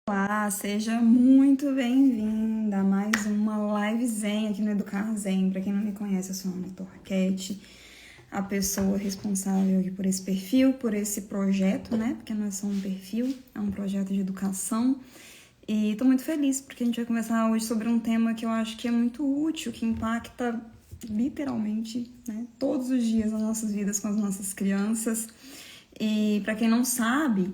Olá, seja muito bem-vinda a mais uma live zen aqui no Educar Zen. Para quem não me conhece, eu sou a Ana Torquete, a pessoa responsável aqui por esse perfil, por esse projeto, né? Porque não é só um perfil, é um projeto de educação. E tô muito feliz porque a gente vai conversar hoje sobre um tema que eu acho que é muito útil, que impacta literalmente, né, todos os dias as nossas vidas com as nossas crianças. E para quem não sabe,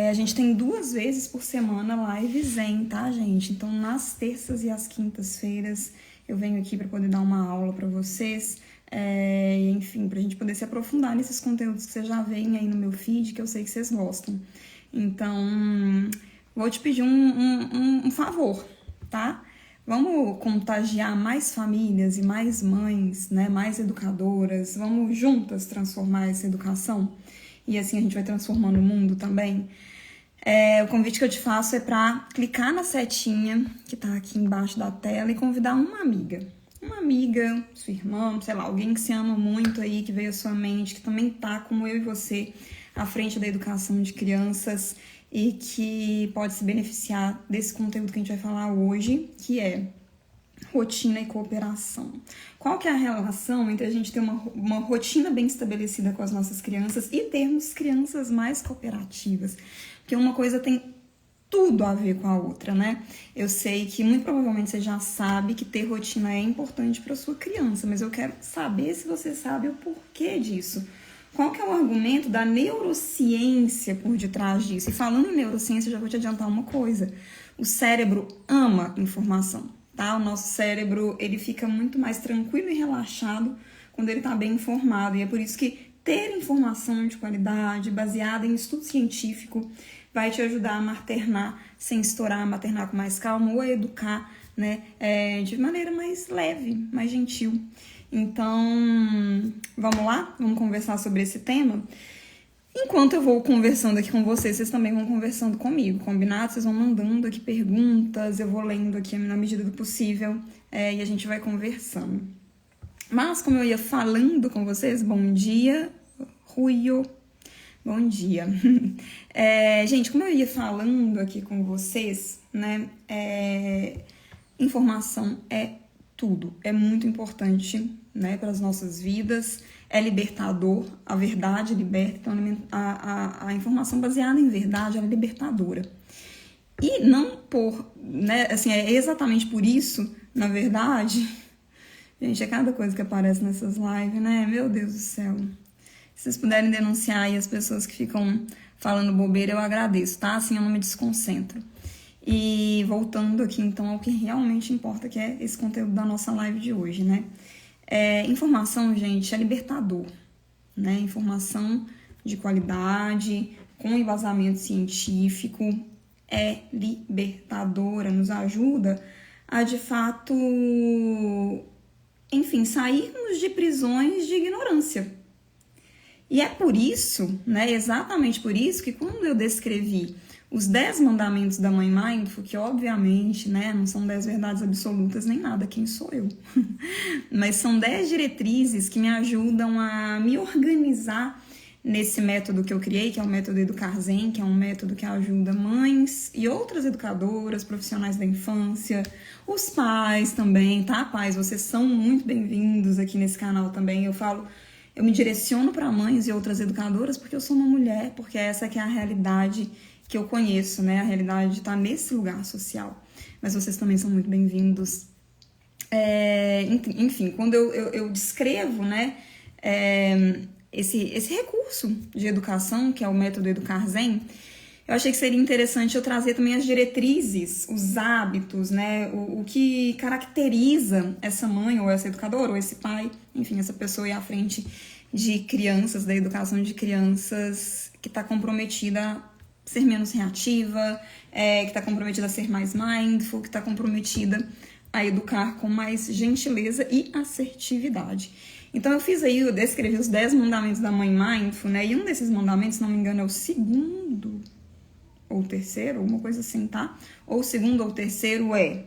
a gente tem 2 vezes por semana live zen, tá, gente? Então, nas terças e às quintas-feiras, eu venho aqui para poder dar uma aula para vocês, enfim, pra gente poder se aprofundar nesses conteúdos que vocês já veem aí no meu feed, que eu sei que vocês gostam. Então, vou te pedir um favor, tá? Vamos contagiar mais famílias e mais mães, né? Mais educadoras. Vamos juntas transformar essa educação? E assim a gente vai transformando o mundo também. O convite que eu te faço é para clicar na setinha que tá aqui embaixo da tela e convidar uma amiga. Uma amiga, sua irmã, sei lá, alguém que se ama muito aí, que veio à sua mente, que também tá como eu e você à frente da educação de crianças e que pode se beneficiar desse conteúdo que a gente vai falar hoje, que é rotina e cooperação. Qual que é a relação entre a gente ter uma rotina bem estabelecida com as nossas crianças e termos crianças mais cooperativas? Porque uma coisa tem tudo a ver com a outra, né? Eu sei que muito provavelmente você já sabe que ter rotina é importante para sua criança, mas eu quero saber se você sabe o porquê disso. Qual que é o argumento da neurociência por detrás disso? E falando em neurociência, eu já vou te adiantar uma coisa. O cérebro ama informação, tá? O nosso cérebro, ele fica muito mais tranquilo e relaxado quando ele está bem informado. E é por isso que ter informação de qualidade, baseada em estudo científico, vai te ajudar a maternar sem estourar, a maternar com mais calma ou a educar, né, de maneira mais leve, mais gentil. Então, vamos lá? Vamos conversar sobre esse tema? Enquanto eu vou conversando aqui com vocês, vocês também vão conversando comigo, combinado? Vocês vão mandando aqui perguntas, eu vou lendo aqui na medida do possível, e a gente vai conversando. Mas, como eu ia falando com vocês, bom dia, Ruio, bom dia. Gente, como eu ia falando aqui com vocês, né, informação é tudo, é muito importante, né, para as nossas vidas, é libertador, a verdade liberta, então a informação baseada em verdade, ela é libertadora. E não por, né, assim, é exatamente por isso, na verdade, gente, é cada coisa que aparece nessas lives, né, meu Deus do céu. Se vocês puderem denunciar aí as pessoas que ficam falando bobeira, eu agradeço, tá? Assim eu não me desconcentro. E voltando aqui, então, ao que realmente importa, que é esse conteúdo da nossa live de hoje, né? Informação, gente, é libertador, né? Informação de qualidade, com embasamento científico, é libertadora, nos ajuda a, de fato, enfim, sairmos de prisões de ignorância. E é por isso, né, exatamente por isso, que quando eu descrevi os 10 mandamentos da Mãe Mindful, que obviamente, né, não são 10 verdades absolutas nem nada, quem sou eu? Mas são 10 diretrizes que me ajudam a me organizar nesse método que eu criei, que é o método Educar Zen, que é um método que ajuda mães e outras educadoras, profissionais da infância, os pais também, tá, pais? Vocês são muito bem-vindos aqui nesse canal também. Eu me direciono para mães e outras educadoras porque eu sou uma mulher, porque essa que é a realidade que eu conheço, né? A realidade de estar nesse lugar social. Mas vocês também são muito bem-vindos. Enfim, quando eu descrevo, né, esse recurso de educação, que é o método Educar Zen, eu achei que seria interessante eu trazer também as diretrizes, os hábitos, né, o que caracteriza essa mãe, ou essa educadora, ou esse pai, enfim, essa pessoa aí à frente de crianças, da educação de crianças, que está comprometida a ser menos reativa, que está comprometida a ser mais mindful, que está comprometida a educar com mais gentileza e assertividade. Então eu descrevi os 10 mandamentos da Mãe Mindful, né, e um desses mandamentos, se não me engano, é o segundo ou terceiro, uma coisa assim, tá? Ou segundo ou terceiro é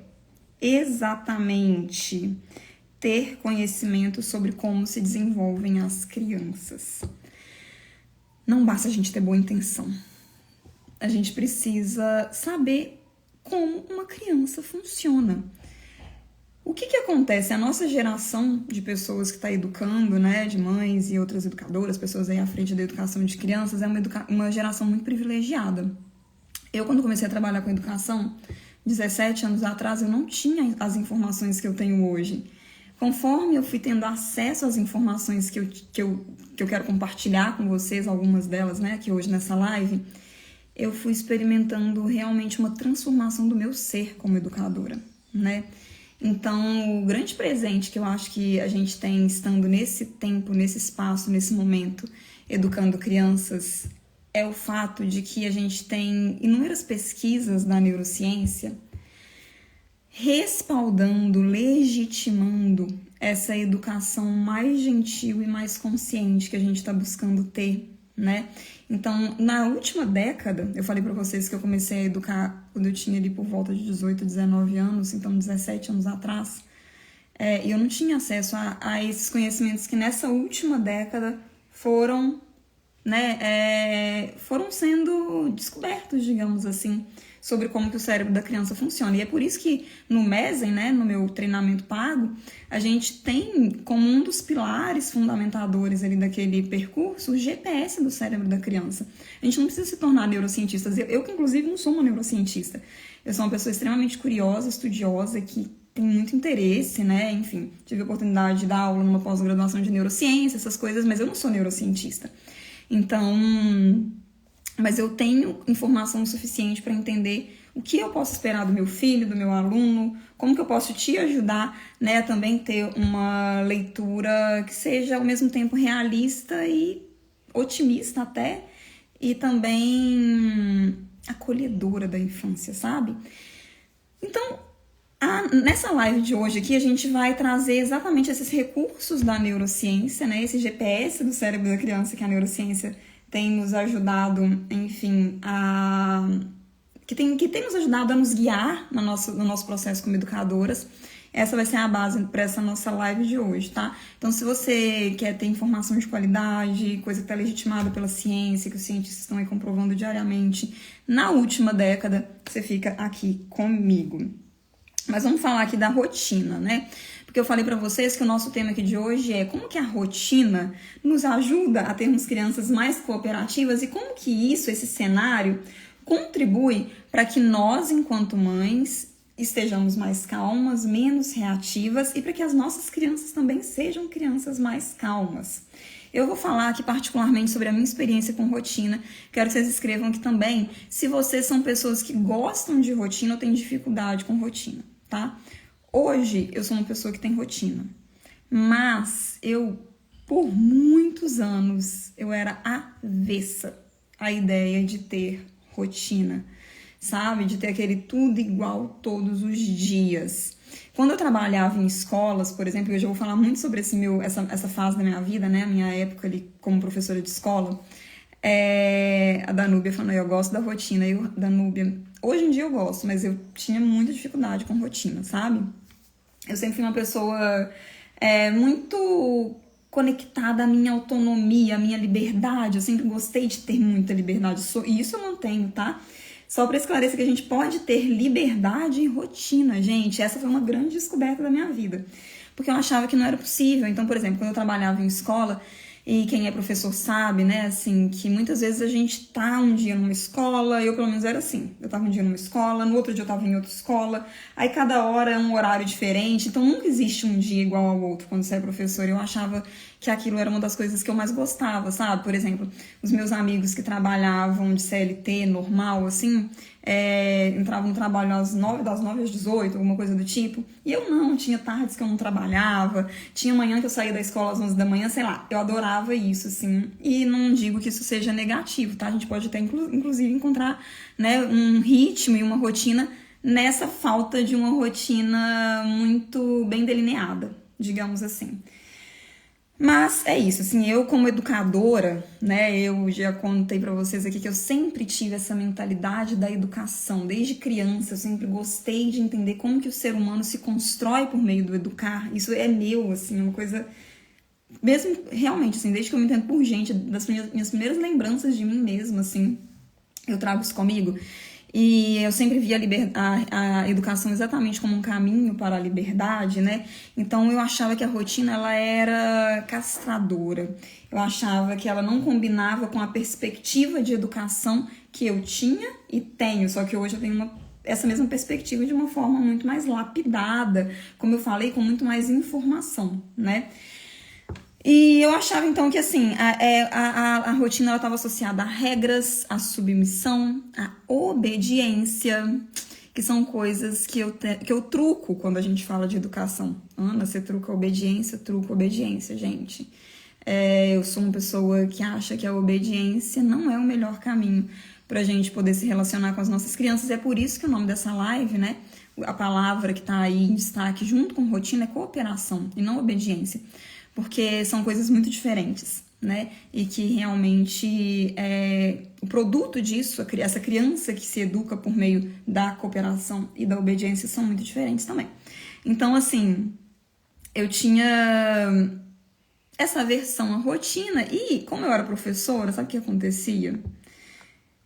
exatamente ter conhecimento sobre como se desenvolvem as crianças. Não basta a gente ter boa intenção. a gente precisa saber como uma criança funciona. O que acontece? A nossa geração de pessoas que está educando, né, de mães e outras educadoras, pessoas aí à frente da educação de crianças, é uma geração muito privilegiada. Eu, quando comecei a trabalhar com educação, 17 anos atrás, eu não tinha as informações que eu tenho hoje. Conforme eu fui tendo acesso às informações que eu quero compartilhar com vocês, algumas delas, né, aqui hoje nessa live, eu fui experimentando realmente uma transformação do meu ser como educadora, né? Então, o grande presente que eu acho que a gente tem estando nesse tempo, nesse espaço, nesse momento, educando crianças, é o fato de que a gente tem inúmeras pesquisas da neurociência respaldando, legitimando essa educação mais gentil e mais consciente que a gente está buscando ter, né? Então, na última década, eu falei para vocês que eu comecei a educar quando eu tinha ali por volta de 18, 19 anos, então 17 anos atrás, e eu não tinha acesso a esses conhecimentos que nessa última década foram, né, foram sendo descobertos, digamos assim, sobre como que o cérebro da criança funciona. E é por isso que no MESEN, né, no meu treinamento pago, a gente tem como um dos pilares fundamentadores ali daquele percurso o GPS do cérebro da criança. A gente não precisa se tornar neurocientistas. Eu que inclusive não sou uma neurocientista. Eu sou uma pessoa extremamente curiosa, estudiosa, que tem muito interesse, né? Enfim, tive a oportunidade de dar aula numa pós-graduação de neurociência, essas coisas, mas eu não sou neurocientista. Então, mas eu tenho informação suficiente para entender o que eu posso esperar do meu filho, do meu aluno, como que eu posso te ajudar, né, a também ter uma leitura que seja ao mesmo tempo realista e otimista até, e também acolhedora da infância, sabe? Então, nessa live de hoje aqui, a gente vai trazer exatamente esses recursos da neurociência, né, esse GPS do cérebro da criança que a neurociência tem nos ajudado, enfim, que tem nos ajudado a nos guiar no nosso processo como educadoras. Essa vai ser a base para essa nossa live de hoje, tá? Então, se você quer ter informação de qualidade, coisa que está legitimada pela ciência, que os cientistas estão aí comprovando diariamente, na última década, você fica aqui comigo. Mas vamos falar aqui da rotina, né? Porque eu falei para vocês que o nosso tema aqui de hoje é como que a rotina nos ajuda a termos crianças mais cooperativas e como que isso, esse cenário, contribui para que nós, enquanto mães, estejamos mais calmas, menos reativas e para que as nossas crianças também sejam crianças mais calmas. Eu vou falar aqui particularmente sobre a minha experiência com rotina. Quero que vocês escrevam aqui também se vocês são pessoas que gostam de rotina ou têm dificuldade com rotina, tá? Hoje, eu sou uma pessoa que tem rotina, mas por muitos anos, eu era avessa à ideia de ter rotina, sabe? De ter aquele tudo igual todos os dias. Quando eu trabalhava em escolas, por exemplo, eu já vou falar muito sobre essa fase da minha vida, né? A minha época ali como professora de escola, a Danúbia falou, eu gosto da rotina. E Danúbia, hoje em dia eu gosto, mas eu tinha muita dificuldade com rotina, sabe? Eu sempre fui uma pessoa muito conectada à minha autonomia, à minha liberdade. Eu sempre gostei de ter muita liberdade. E isso eu mantenho, tá? Só para esclarecer que a gente pode ter liberdade em rotina, gente. Essa foi uma grande descoberta da minha vida. Porque eu achava que não era possível. Então, por exemplo, quando eu trabalhava em escola, e quem é professor sabe, né, assim, que muitas vezes a gente tá um dia numa escola, eu pelo menos era assim, eu tava um dia numa escola, no outro dia eu tava em outra escola, aí cada hora é um horário diferente, então nunca existe um dia igual ao outro quando você é professor. Eu achava que aquilo era uma das coisas que eu mais gostava, sabe? Por exemplo, os meus amigos que trabalhavam de CLT normal, assim, entravam no trabalho das 9 às 18, alguma coisa do tipo, e eu não, tinha tardes que eu não trabalhava, tinha manhã que eu saía da escola às 11 da manhã, sei lá, eu adorava isso, assim, e não digo que isso seja negativo, tá? A gente pode até, inclusive, encontrar, né, um ritmo e uma rotina nessa falta de uma rotina muito bem delineada, digamos assim. Mas é isso, assim, eu como educadora, né, eu já contei pra vocês aqui que eu sempre tive essa mentalidade da educação, desde criança eu sempre gostei de entender como que o ser humano se constrói por meio do educar, isso é meu, assim, uma coisa, mesmo realmente, assim, desde que eu me entendo por gente, das minhas primeiras lembranças de mim mesma, assim, eu trago isso comigo. E eu sempre via a educação exatamente como um caminho para a liberdade, né? Então eu achava que a rotina ela era castradora. Eu achava que ela não combinava com a perspectiva de educação que eu tinha e tenho. Só que hoje eu tenho essa mesma perspectiva de uma forma muito mais lapidada, como eu falei, com muito mais informação, né? E eu achava, então, que, assim, a rotina estava associada a regras, a submissão, a obediência, que são coisas que eu truco quando a gente fala de educação. Ana, você truca obediência, truco obediência, gente. Eu sou uma pessoa que acha que a obediência não é o melhor caminho pra gente poder se relacionar com as nossas crianças. É por isso que o nome dessa live, né, a palavra que tá aí em destaque junto com rotina é cooperação e não obediência. Porque são coisas muito diferentes, né? E que realmente o produto disso, essa criança que se educa por meio da cooperação e da obediência são muito diferentes também. Então, assim, eu tinha essa aversão à rotina e, como eu era professora, sabe o que acontecia?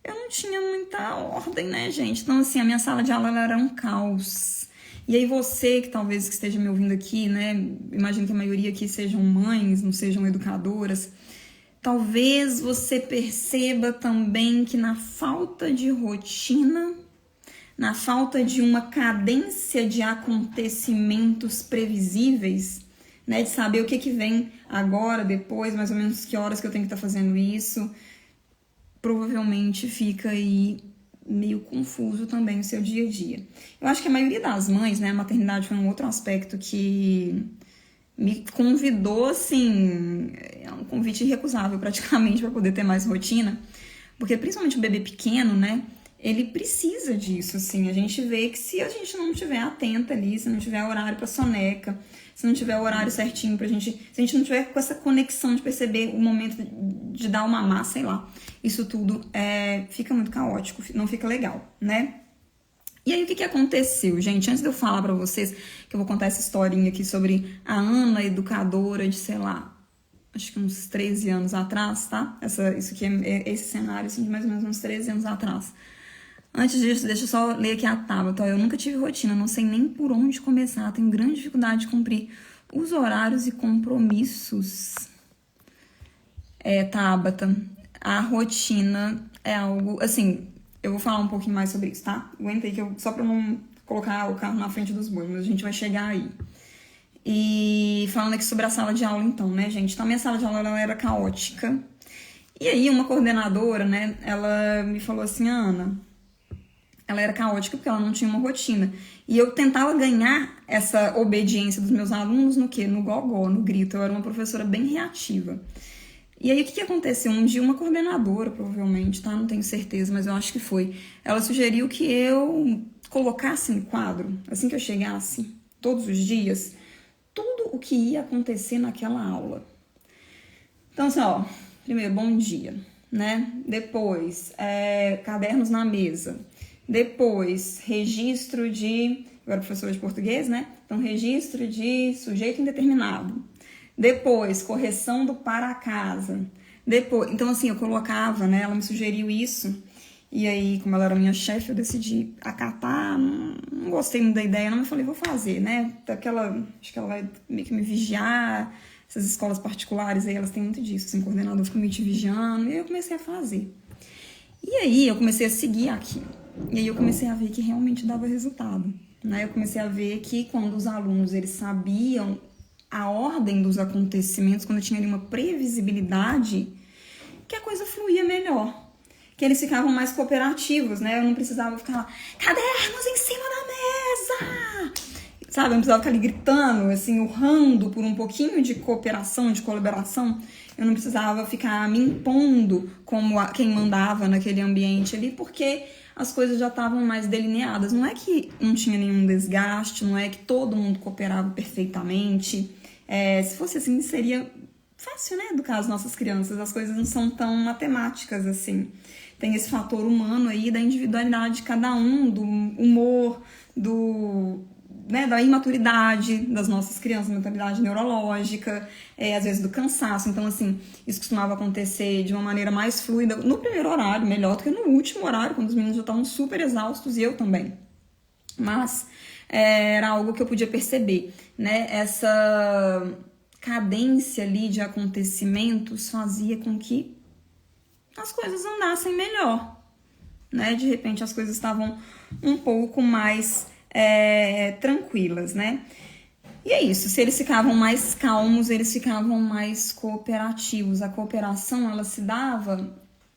Eu não tinha muita ordem, né, gente? Então, assim, a minha sala de aula ela era um caos. E aí você, que talvez que esteja me ouvindo aqui, né, imagino que a maioria aqui sejam mães, não sejam educadoras, talvez você perceba também que na falta de rotina, na falta de uma cadência de acontecimentos previsíveis, né, de saber o que vem agora, depois, mais ou menos que horas que eu tenho que estar fazendo isso, provavelmente fica aí meio confuso também o seu dia a dia. Eu acho que a maioria das mães, né, a maternidade foi um outro aspecto que me convidou, assim, é um convite irrecusável praticamente para poder ter mais rotina, porque principalmente o bebê pequeno, né, ele precisa disso, assim, a gente vê que se a gente não estiver atenta ali, se não tiver horário para soneca, se não tiver o horário certinho pra gente, se a gente não tiver com essa conexão de perceber o momento de dar uma má, sei lá, isso tudo fica muito caótico, não fica legal, né? E aí, o que aconteceu, gente? Antes de eu falar pra vocês, que eu vou contar essa historinha aqui sobre a Ana, educadora de, sei lá, acho que uns 13 anos atrás, tá? Isso aqui esse cenário, assim, de mais ou menos uns 13 anos atrás. Antes disso, deixa eu só ler aqui a Tabata. Eu nunca tive rotina, não sei nem por onde começar. Tenho grande dificuldade de cumprir os horários e compromissos. Tabata, a rotina é algo... Assim, eu vou falar um pouquinho mais sobre isso, tá? Aguenta aí, só pra não colocar o carro na frente dos bois, mas a gente vai chegar aí. E falando aqui sobre a sala de aula, então, né, gente? Então, a minha sala de aula ela era caótica. E aí, uma coordenadora, né, ela me falou assim, Ana... Ela era caótica porque ela não tinha uma rotina. E eu tentava ganhar essa obediência dos meus alunos no quê? No gogó, no grito. Eu era uma professora bem reativa. E aí, o que aconteceu? Um dia, uma coordenadora, provavelmente, tá? Não tenho certeza, mas eu acho que foi. Ela sugeriu que eu colocasse no quadro, assim que eu chegasse, todos os dias, tudo o que ia acontecer naquela aula. Então, assim, ó, primeiro, bom dia, né? Depois, cadernos na mesa. Depois, registro de... Eu era professora de português, né? Então, registro de sujeito indeterminado. Depois, correção do para casa. Depois, então, assim, eu colocava, né? Ela me sugeriu isso. E aí, como ela era minha chefe, eu decidi acatar. Não gostei muito da ideia, não. Mas falei, vou fazer, né? Acho que ela vai meio que me vigiar. Essas escolas particulares aí, elas têm muito disso. Assim, o coordenador fica me te vigiando. E aí, eu comecei a fazer. E aí, eu comecei a seguir aquilo. E aí eu comecei a ver que realmente dava resultado, né? Eu comecei a ver que quando os alunos, eles sabiam a ordem dos acontecimentos, quando tinha ali uma previsibilidade, que a coisa fluía melhor. Que eles ficavam mais cooperativos, né? Eu não precisava ficar lá, cadernos em cima da mesa! Sabe? Eu não precisava ficar ali gritando, assim, urrando por um pouquinho de cooperação, de colaboração. Eu não precisava ficar me impondo como quem mandava naquele ambiente ali, porque as coisas já estavam mais delineadas. Não é que não tinha nenhum desgaste, não é que todo mundo cooperava perfeitamente. Se fosse assim, seria fácil, né, educar as nossas crianças. As coisas não são tão matemáticas assim. Tem esse fator humano aí da individualidade de cada um, do humor, né, da imaturidade das nossas crianças, imaturidade neurológica, às vezes do cansaço. Então, assim, isso costumava acontecer de uma maneira mais fluida no primeiro horário, melhor do que no último horário, quando os meninos já estavam super exaustos, e eu também. Mas era algo que eu podia perceber, né? Essa cadência ali de acontecimentos fazia com que as coisas andassem melhor, né? De repente as coisas estavam um pouco mais tranquilas, né? E é isso, se eles ficavam mais calmos, eles ficavam mais cooperativos. A cooperação, ela se dava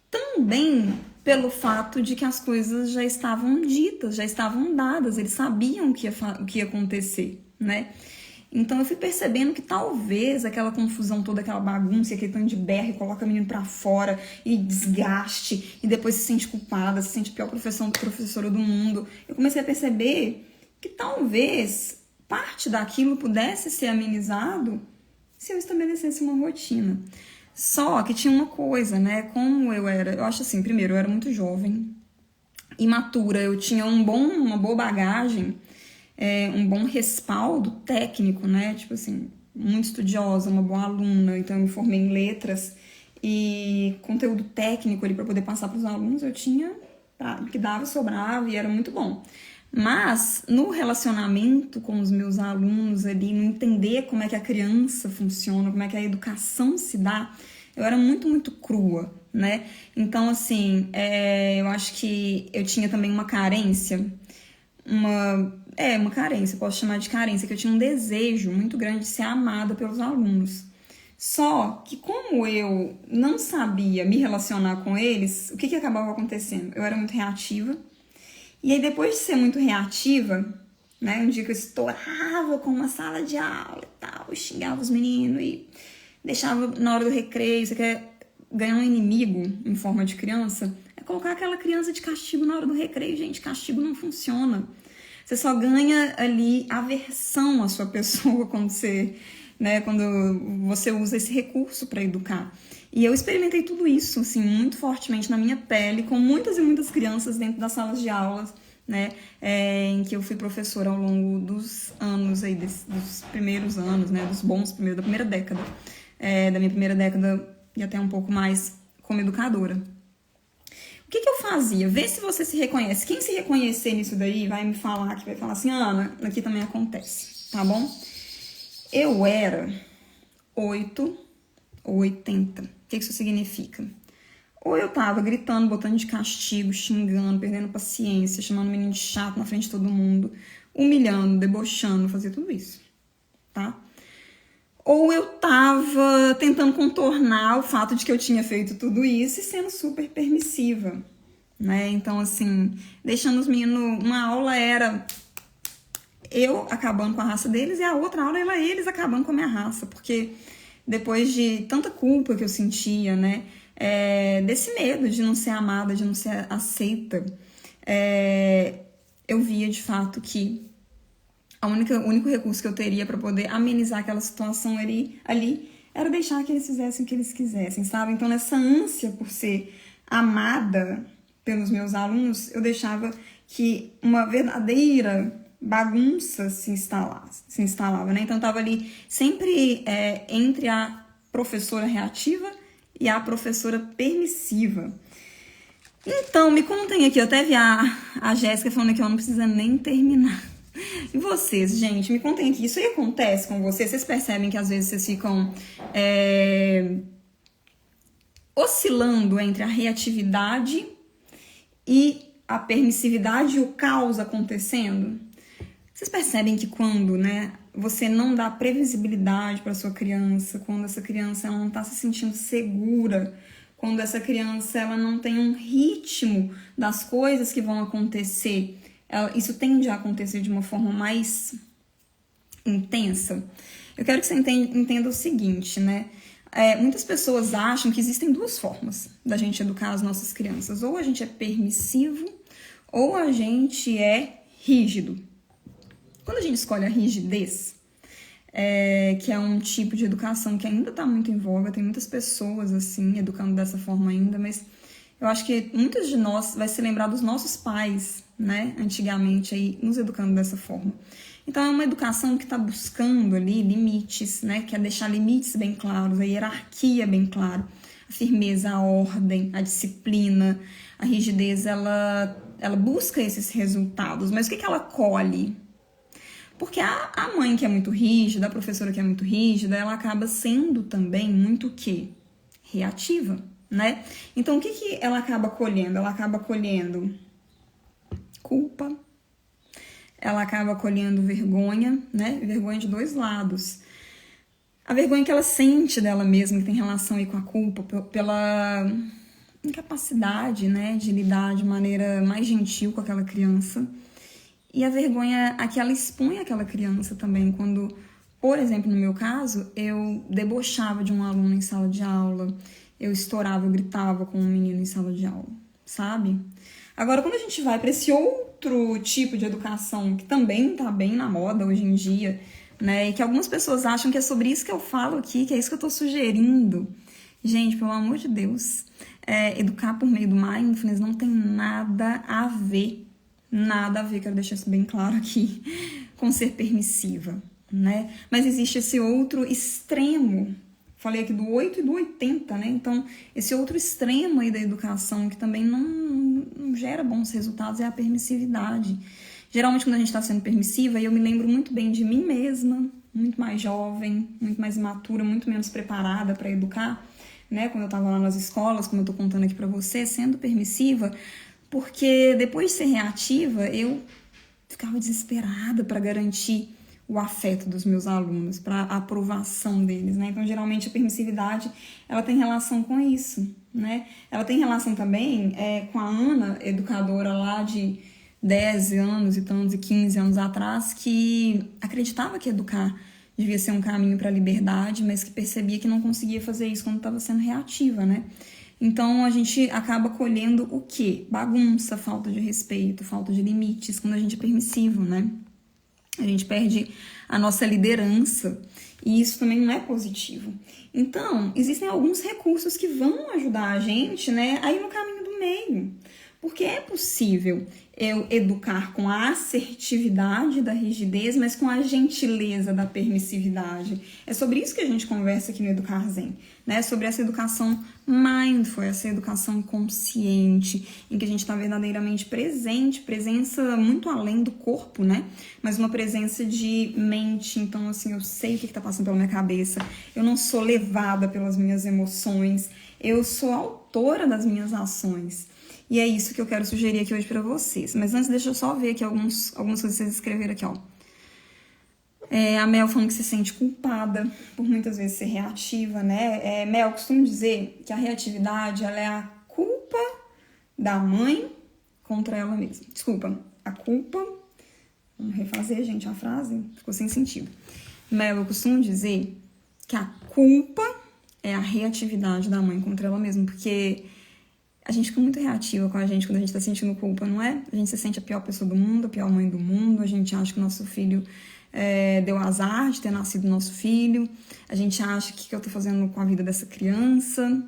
também pelo fato de que as coisas já estavam ditas, já estavam dadas, eles sabiam o que ia acontecer, né? Então eu fui percebendo que talvez aquela confusão toda, aquela bagunça, aquele tanto de berro, coloca o menino pra fora e desgaste, e depois se sente culpada, se sente a pior professora do mundo. Eu comecei a perceber que talvez parte daquilo pudesse ser amenizado se eu estabelecesse uma rotina. Só que tinha uma coisa, né? Como eu acho assim, primeiro, eu era muito jovem, imatura, eu tinha uma boa bagagem, um bom respaldo técnico, né? Tipo assim, muito estudiosa, uma boa aluna, então eu me formei em letras e conteúdo técnico ali para poder passar para os alunos eu tinha, que dava, sobrava e era muito bom. Mas no relacionamento com os meus alunos ali, no entender como é que a criança funciona, como é que a educação se dá, eu era muito, muito crua, né? Então, assim, eu acho que eu tinha também uma carência, uma carência, posso chamar de carência, que eu tinha um desejo muito grande de ser amada pelos alunos. Só que como eu não sabia me relacionar com eles, o que acabava acontecendo? Eu era muito reativa. E aí, depois de ser muito reativa, né, um dia que eu estourava com uma sala de aula e tal, xingava os meninos e deixava na hora do recreio, você quer ganhar um inimigo em forma de criança, é colocar aquela criança de castigo na hora do recreio. Gente, castigo não funciona. Você só ganha ali aversão à sua pessoa quando você usa esse recurso para educar. E eu experimentei tudo isso, assim, muito fortemente na minha pele, com muitas e muitas crianças dentro das salas de aulas, né, em que eu fui professora ao longo dos anos aí, dos primeiros anos, né, dos bons primeiros, da primeira década, da minha primeira década e até um pouco mais como educadora. O que eu fazia? Vê se você se reconhece. Quem se reconhecer nisso daí vai me falar, que vai falar assim, Ana, aqui também acontece, tá bom? Eu era 8 ou 80. O que isso significa? Ou eu tava gritando, botando de castigo, xingando, perdendo paciência, chamando o menino de chato na frente de todo mundo, humilhando, debochando, fazia tudo isso, tá? Ou eu tava tentando contornar o fato de que eu tinha feito tudo isso e sendo super permissiva, né? Então, assim, deixando os meninos... Uma aula era eu acabando com a raça deles e a outra aula era eles acabando com a minha raça, porque depois de tanta culpa que eu sentia, né? Desse medo de não ser amada, de não ser aceita, eu via de fato que o único recurso que eu teria para poder amenizar aquela situação ali era deixar que eles fizessem o que eles quisessem, sabe? Então, nessa ânsia por ser amada pelos meus alunos, eu deixava que uma verdadeira bagunça se instalava, né? Então, eu tava ali sempre entre a professora reativa e a professora permissiva. Então, me contem aqui, eu até vi a Jéssica falando que eu não precisa nem terminar. E vocês, gente, me contem aqui, isso aí acontece com vocês? Vocês percebem que às vezes vocês ficam oscilando entre a reatividade e a permissividade e o caos acontecendo? Vocês percebem que quando, né, você não dá previsibilidade para sua criança, quando essa criança ela não está se sentindo segura, quando essa criança ela não tem um ritmo das coisas que vão acontecer, isso tende a acontecer de uma forma mais intensa? Eu quero que você entenda o seguinte, né? Muitas pessoas acham que existem duas formas da gente educar as nossas crianças. Ou a gente é permissivo, ou a gente é rígido. Quando a gente escolhe a rigidez, que é um tipo de educação que ainda está muito em voga, tem muitas pessoas assim educando dessa forma ainda, mas eu acho que muitos de nós vai se lembrar dos nossos pais, né, antigamente aí nos educando dessa forma. Então, é uma educação que está buscando ali limites, né? Quer deixar limites bem claros, a hierarquia bem clara, a firmeza, a ordem, a disciplina, a rigidez, ela busca esses resultados. Mas o que ela colhe? Porque a mãe que é muito rígida, a professora que é muito rígida, ela acaba sendo também muito o quê? Reativa, né? Então, o que ela acaba colhendo? Ela acaba colhendo culpa, ela acaba colhendo vergonha, né? Vergonha de dois lados. A vergonha que ela sente dela mesma, que tem relação aí com a culpa, pela incapacidade, né, de lidar de maneira mais gentil com aquela criança. E a vergonha a que ela expõe aquela criança também, quando, por exemplo, no meu caso, eu debochava de um aluno em sala de aula, eu estourava, eu gritava com um menino em sala de aula, sabe? Agora, quando a gente vai para esse outro tipo de educação, que também tá bem na moda hoje em dia, né, e que algumas pessoas acham que é sobre isso que eu falo aqui, que é isso que eu tô sugerindo. Gente, pelo amor de Deus, educar por meio do mindfulness não tem nada a ver, quero deixar isso bem claro aqui, com ser permissiva, né? Mas existe esse outro extremo, falei aqui do 8 e do 80, né? Então, esse outro extremo aí da educação que também não gera bons resultados é a permissividade. Geralmente, quando a gente está sendo permissiva, eu me lembro muito bem de mim mesma, muito mais jovem, muito mais imatura, muito menos preparada para educar, né? Quando eu estava lá nas escolas, como eu tô contando aqui para você, sendo permissiva, porque depois de ser reativa, eu ficava desesperada para garantir o afeto dos meus alunos, para a aprovação deles, né? Então, geralmente, a permissividade, ela tem relação com isso, né? Ela tem relação também com a Ana, educadora lá de 10 anos e tantos e 15 anos atrás, que acreditava que educar devia ser um caminho para a liberdade, mas que percebia que não conseguia fazer isso quando estava sendo reativa, né? Então, a gente acaba colhendo o quê? Bagunça, falta de respeito, falta de limites, quando a gente é permissivo, né? A gente perde a nossa liderança e isso também não é positivo. Então, existem alguns recursos que vão ajudar a gente, né, a ir no caminho do meio. Porque é possível eu educar com a assertividade da rigidez, mas com a gentileza da permissividade. É sobre isso que a gente conversa aqui no Educar Zen, né? Sobre essa educação mindful, essa educação consciente, em que a gente está verdadeiramente presente, presença muito além do corpo, né? Mas uma presença de mente. Então, assim, eu sei o que está passando pela minha cabeça, eu não sou levada pelas minhas emoções, eu sou autora das minhas ações. E é isso que eu quero sugerir aqui hoje pra vocês. Mas antes, deixa eu só ver aqui algumas coisas que vocês escreveram aqui, ó. A Mel falando que se sente culpada por muitas vezes ser reativa, né? Mel, costumo dizer que a reatividade, ela é a culpa da mãe contra ela mesma. Desculpa, a culpa... Vamos refazer, gente, a frase. Ficou sem sentido. Mel, eu costumo dizer que a culpa é a reatividade da mãe contra ela mesma, porque... A gente fica muito reativa com a gente quando a gente tá sentindo culpa, não é? A gente se sente a pior pessoa do mundo, a pior mãe do mundo, a gente acha que o nosso filho deu azar de ter nascido nosso filho, a gente acha que eu tô fazendo com a vida dessa criança.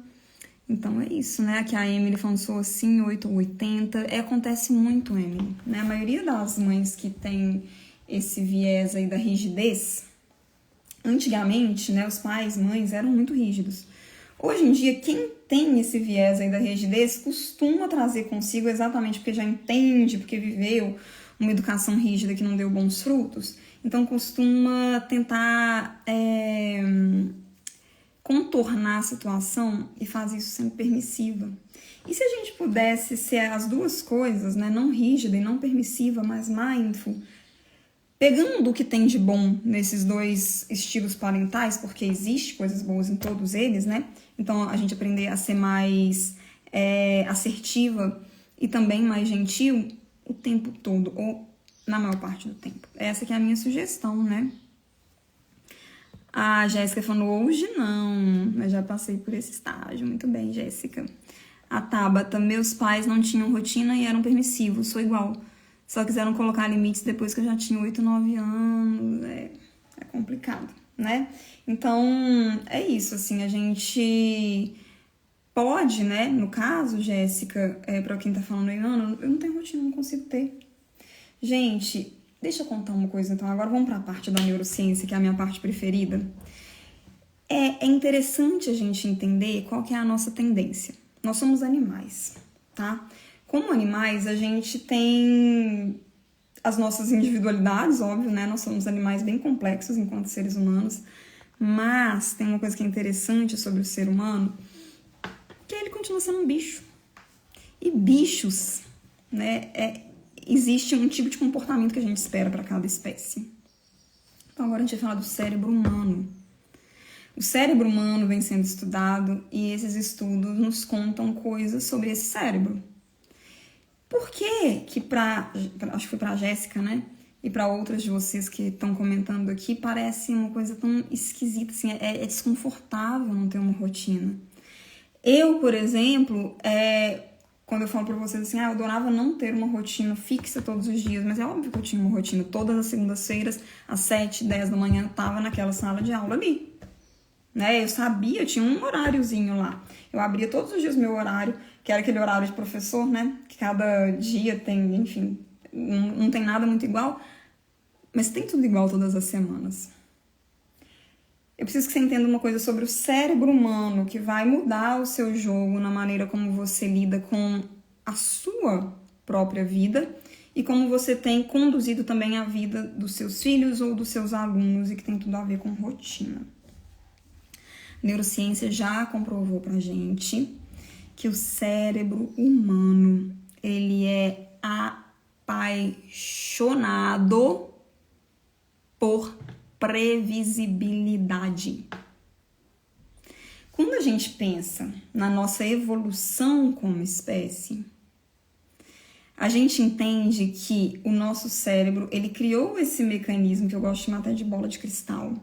Então é isso, né? Aqui a Emily falando, sou assim, 8 ou 80. Acontece muito, Emily, né? A maioria das mães que tem esse viés aí da rigidez, antigamente, né? Os pais, mães eram muito rígidos. Hoje em dia, quem tem esse viés aí da rigidez costuma trazer consigo exatamente porque já entende, porque viveu uma educação rígida que não deu bons frutos. Então, costuma tentar contornar a situação e faz isso sendo permissiva. E se a gente pudesse ser as duas coisas, né? Não rígida e não permissiva, mas mindful, pegando o que tem de bom nesses dois estilos parentais, porque existe coisas boas em todos eles, né? Então, a gente aprender a ser mais assertiva e também mais gentil o tempo todo, ou na maior parte do tempo. Essa que é a minha sugestão, né? A Jéssica falou, hoje não, mas já passei por esse estágio. Muito bem, Jéssica. A Tabata, meus pais não tinham rotina e eram permissivos, sou igual. Só quiseram colocar limites depois que eu já tinha 8, 9 anos. É complicado, né? Então, é isso, assim, a gente pode, né? No caso, Jéssica, pra quem tá falando aí, Ana, eu não tenho rotina, não consigo ter. Gente, Deixa eu contar uma coisa, então. Agora vamos para a parte da neurociência, que é a minha parte preferida. É interessante a gente entender qual que é a nossa tendência. Nós somos animais, tá? Como animais, a gente tem as nossas individualidades, óbvio, né? Nós somos animais bem complexos enquanto seres humanos, mas tem uma coisa que é interessante sobre o ser humano, que ele continua sendo um bicho. E bichos, né? Existe um tipo de comportamento que a gente espera para cada espécie. Então agora a gente vai falar do cérebro humano. O cérebro humano vem sendo estudado e esses estudos nos contam coisas sobre esse cérebro. Por que acho que foi para a Jéssica, né? E para outras de vocês que estão comentando aqui, parece uma coisa tão esquisita, assim, é desconfortável não ter uma rotina. Eu, por exemplo, quando eu falo para vocês assim, eu adorava não ter uma rotina fixa todos os dias, mas é óbvio que eu tinha uma rotina todas as segundas-feiras, às 7, 10 da manhã, eu tava naquela sala de aula ali. Né? Eu sabia, eu tinha um horáriozinho lá. Eu abria todos os dias meu horário, que era aquele horário de professor, né? Que cada dia tem, enfim, não tem nada muito igual, mas tem tudo igual todas as semanas. Eu preciso que você entenda uma coisa sobre o cérebro humano, que vai mudar o seu jogo na maneira como você lida com a sua própria vida e como você tem conduzido também a vida dos seus filhos ou dos seus alunos, e que tem tudo a ver com rotina. A neurociência já comprovou pra gente que o cérebro humano, ele é apaixonado por previsibilidade. Quando a gente pensa na nossa evolução como espécie, a gente entende que o nosso cérebro, ele criou esse mecanismo que eu gosto de chamar até de bola de cristal.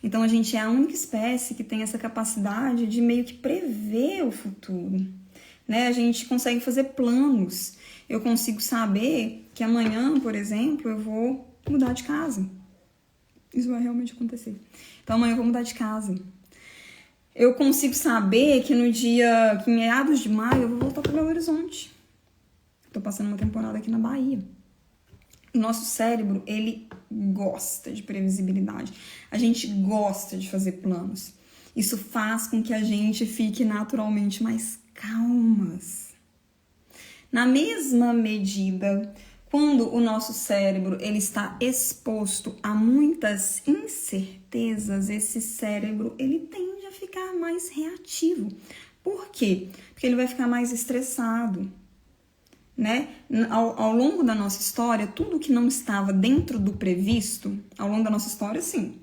Então, a gente é a única espécie que tem essa capacidade de meio que prever o futuro, né? A gente consegue fazer planos. Eu consigo saber que amanhã, por exemplo, eu vou mudar de casa. Isso vai realmente acontecer. Então, amanhã eu vou mudar de casa. Eu consigo saber que no dia, que em meados de maio, eu vou voltar para Belo Horizonte. Estou passando uma temporada aqui na Bahia. O nosso cérebro, ele gosta de previsibilidade. A gente gosta de fazer planos. Isso faz com que a gente fique naturalmente mais calmas. Na mesma medida, quando o nosso cérebro ele está exposto a muitas incertezas, esse cérebro ele tende a ficar mais reativo. Por quê? Porque ele vai ficar mais estressado. Né? Ao longo da nossa história, tudo que não estava dentro do previsto, ao longo da nossa história, sim.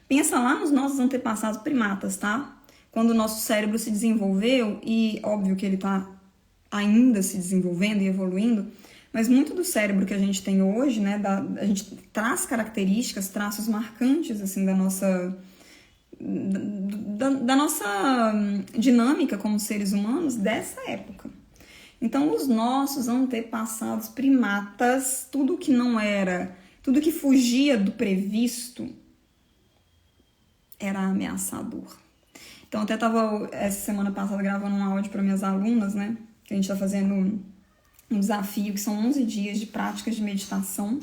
Pensa lá nos nossos antepassados primatas, tá? Quando o nosso cérebro se desenvolveu, e óbvio que ele está ainda se desenvolvendo e evoluindo, mas muito do cérebro que a gente tem hoje, né, a gente traz características, traços marcantes, assim, da nossa dinâmica como seres humanos dessa época. Então, os nossos antepassados primatas, tudo que não era, tudo que fugia do previsto era ameaçador. Então, até estava essa semana passada gravando um áudio para minhas alunas, né? Que a gente está fazendo um desafio, que são 11 dias de práticas de meditação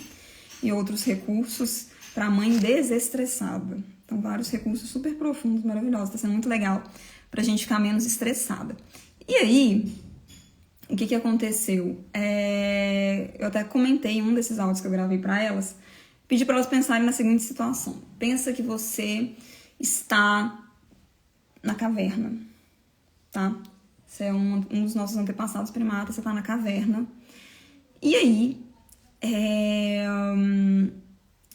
e outros recursos para a mãe desestressada. Então, vários recursos super profundos, maravilhosos. Está sendo muito legal para a gente ficar menos estressada. E aí, o que aconteceu? Eu até comentei em um desses áudios que eu gravei para elas, pedi para elas pensarem na seguinte situação. Pensa que você está na caverna, tá? Você é um dos nossos antepassados primatas, você está na caverna. E aí,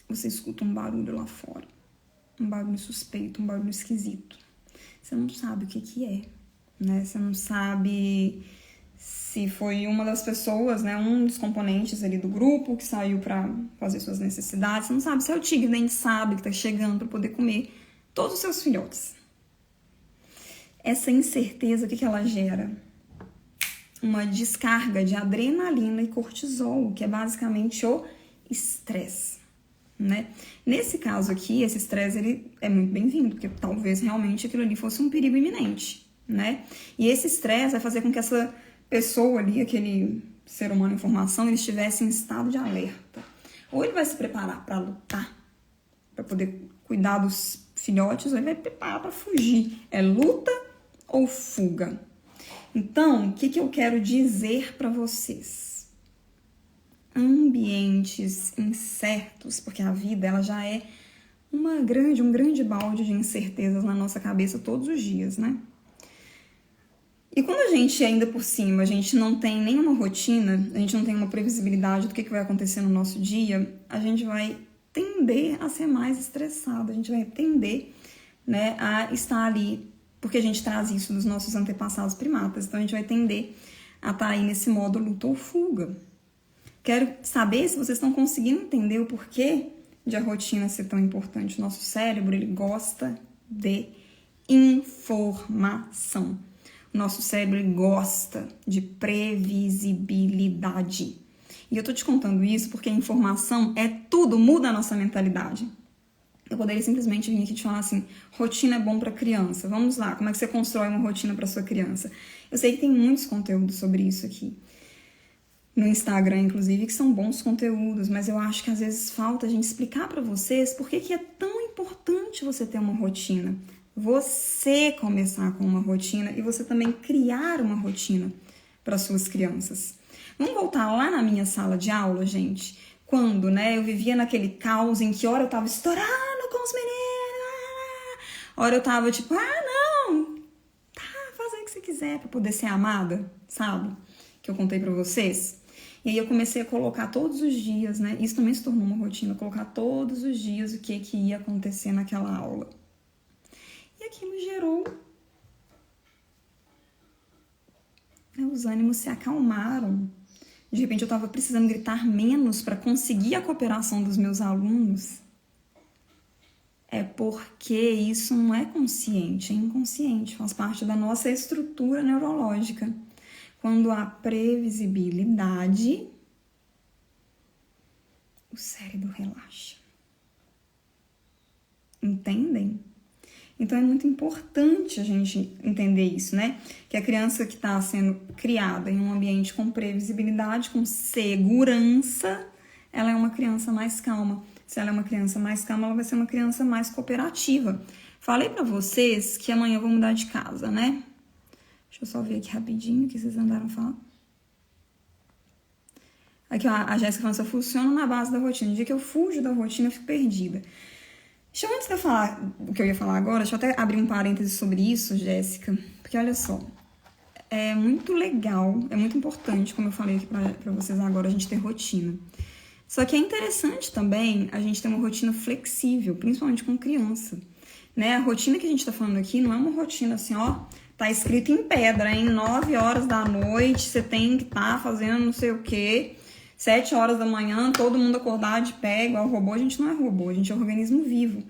você escuta um barulho lá fora. Um barulho suspeito, um barulho esquisito. Você não sabe o que é, né? Você não sabe se foi uma das pessoas, né, um dos componentes ali do grupo que saiu para fazer suas necessidades. Você não sabe se é o tigre, nem sabe que tá chegando para poder comer todos os seus filhotes. Essa incerteza, o que ela gera? Uma descarga de adrenalina e cortisol, que é basicamente o estresse, né? Nesse caso aqui, esse estresse ele é muito bem-vindo, porque talvez realmente aquilo ali fosse um perigo iminente, né? E esse estresse vai fazer com que essa pessoa ali, aquele ser humano em formação, ele estivesse em estado de alerta. Ou ele vai se preparar para lutar, para poder cuidar dos filhotes, ou ele vai preparar para fugir. É luta ou fuga? Então, o que eu quero dizer para vocês? Ambientes incertos, porque a vida ela já é um grande balde de incertezas na nossa cabeça todos os dias, né? E quando a gente, ainda por cima, a gente não tem nenhuma rotina, a gente não tem uma previsibilidade do que vai acontecer no nosso dia, a gente vai tender a ser mais estressado, a gente vai tender, né, a estar ali, porque a gente traz isso dos nossos antepassados primatas, então a gente vai tender a estar aí nesse modo luta ou fuga. Quero saber se vocês estão conseguindo entender o porquê de a rotina ser tão importante. O nosso cérebro, ele gosta de informação. O nosso cérebro, ele gosta de previsibilidade. E eu tô te contando isso porque a informação é tudo, muda a nossa mentalidade. Eu poderia simplesmente vir aqui e te falar assim, rotina é bom para criança. Vamos lá, como é que você constrói uma rotina para sua criança? Eu sei que tem muitos conteúdos sobre isso aqui. No Instagram, inclusive, que são bons conteúdos, mas eu acho que às vezes falta a gente explicar para vocês por que é tão importante você ter uma rotina. Você começar com uma rotina e você também criar uma rotina para suas crianças. Vamos voltar lá na minha sala de aula, gente? Quando, né, eu vivia naquele caos em que hora eu tava estourando com os meninos, hora eu tava tipo, não, tá, faz aí o que você quiser para poder ser amada, sabe? Que eu contei para vocês. E aí eu comecei a colocar todos os dias, né? Isso também se tornou uma rotina, colocar todos os dias o que ia acontecer naquela aula. E aquilo gerou... Os ânimos se acalmaram. De repente eu estava precisando gritar menos para conseguir a cooperação dos meus alunos. É porque isso não é consciente, é inconsciente, faz parte da nossa estrutura neurológica. Quando há previsibilidade, o cérebro relaxa. Entendem? Então é muito importante a gente entender isso, né? Que a criança que está sendo criada em um ambiente com previsibilidade, com segurança, ela é uma criança mais calma. Se ela é uma criança mais calma, ela vai ser uma criança mais cooperativa. Falei pra vocês que amanhã eu vou mudar de casa, né? Deixa eu só ver aqui rapidinho o que vocês andaram falando. Aqui, ó, a Jéssica falando, só funciona na base da rotina. No dia que eu fujo da rotina, eu fico perdida. Deixa eu, antes de eu falar o que eu ia falar agora, deixa eu até abrir um parêntese sobre isso, Jéssica. Porque olha só, é muito legal, é muito importante, como eu falei aqui pra vocês agora, a gente ter rotina. Só que é interessante também a gente ter uma rotina flexível, principalmente com criança. Né? A rotina que a gente tá falando aqui não é uma rotina assim, ó, tá escrito em pedra, hein? 9 horas da noite, você tem que estar fazendo não sei o quê. 7 horas da manhã, todo mundo acordar de pé, igual robô. A gente não é robô, a gente é um organismo vivo.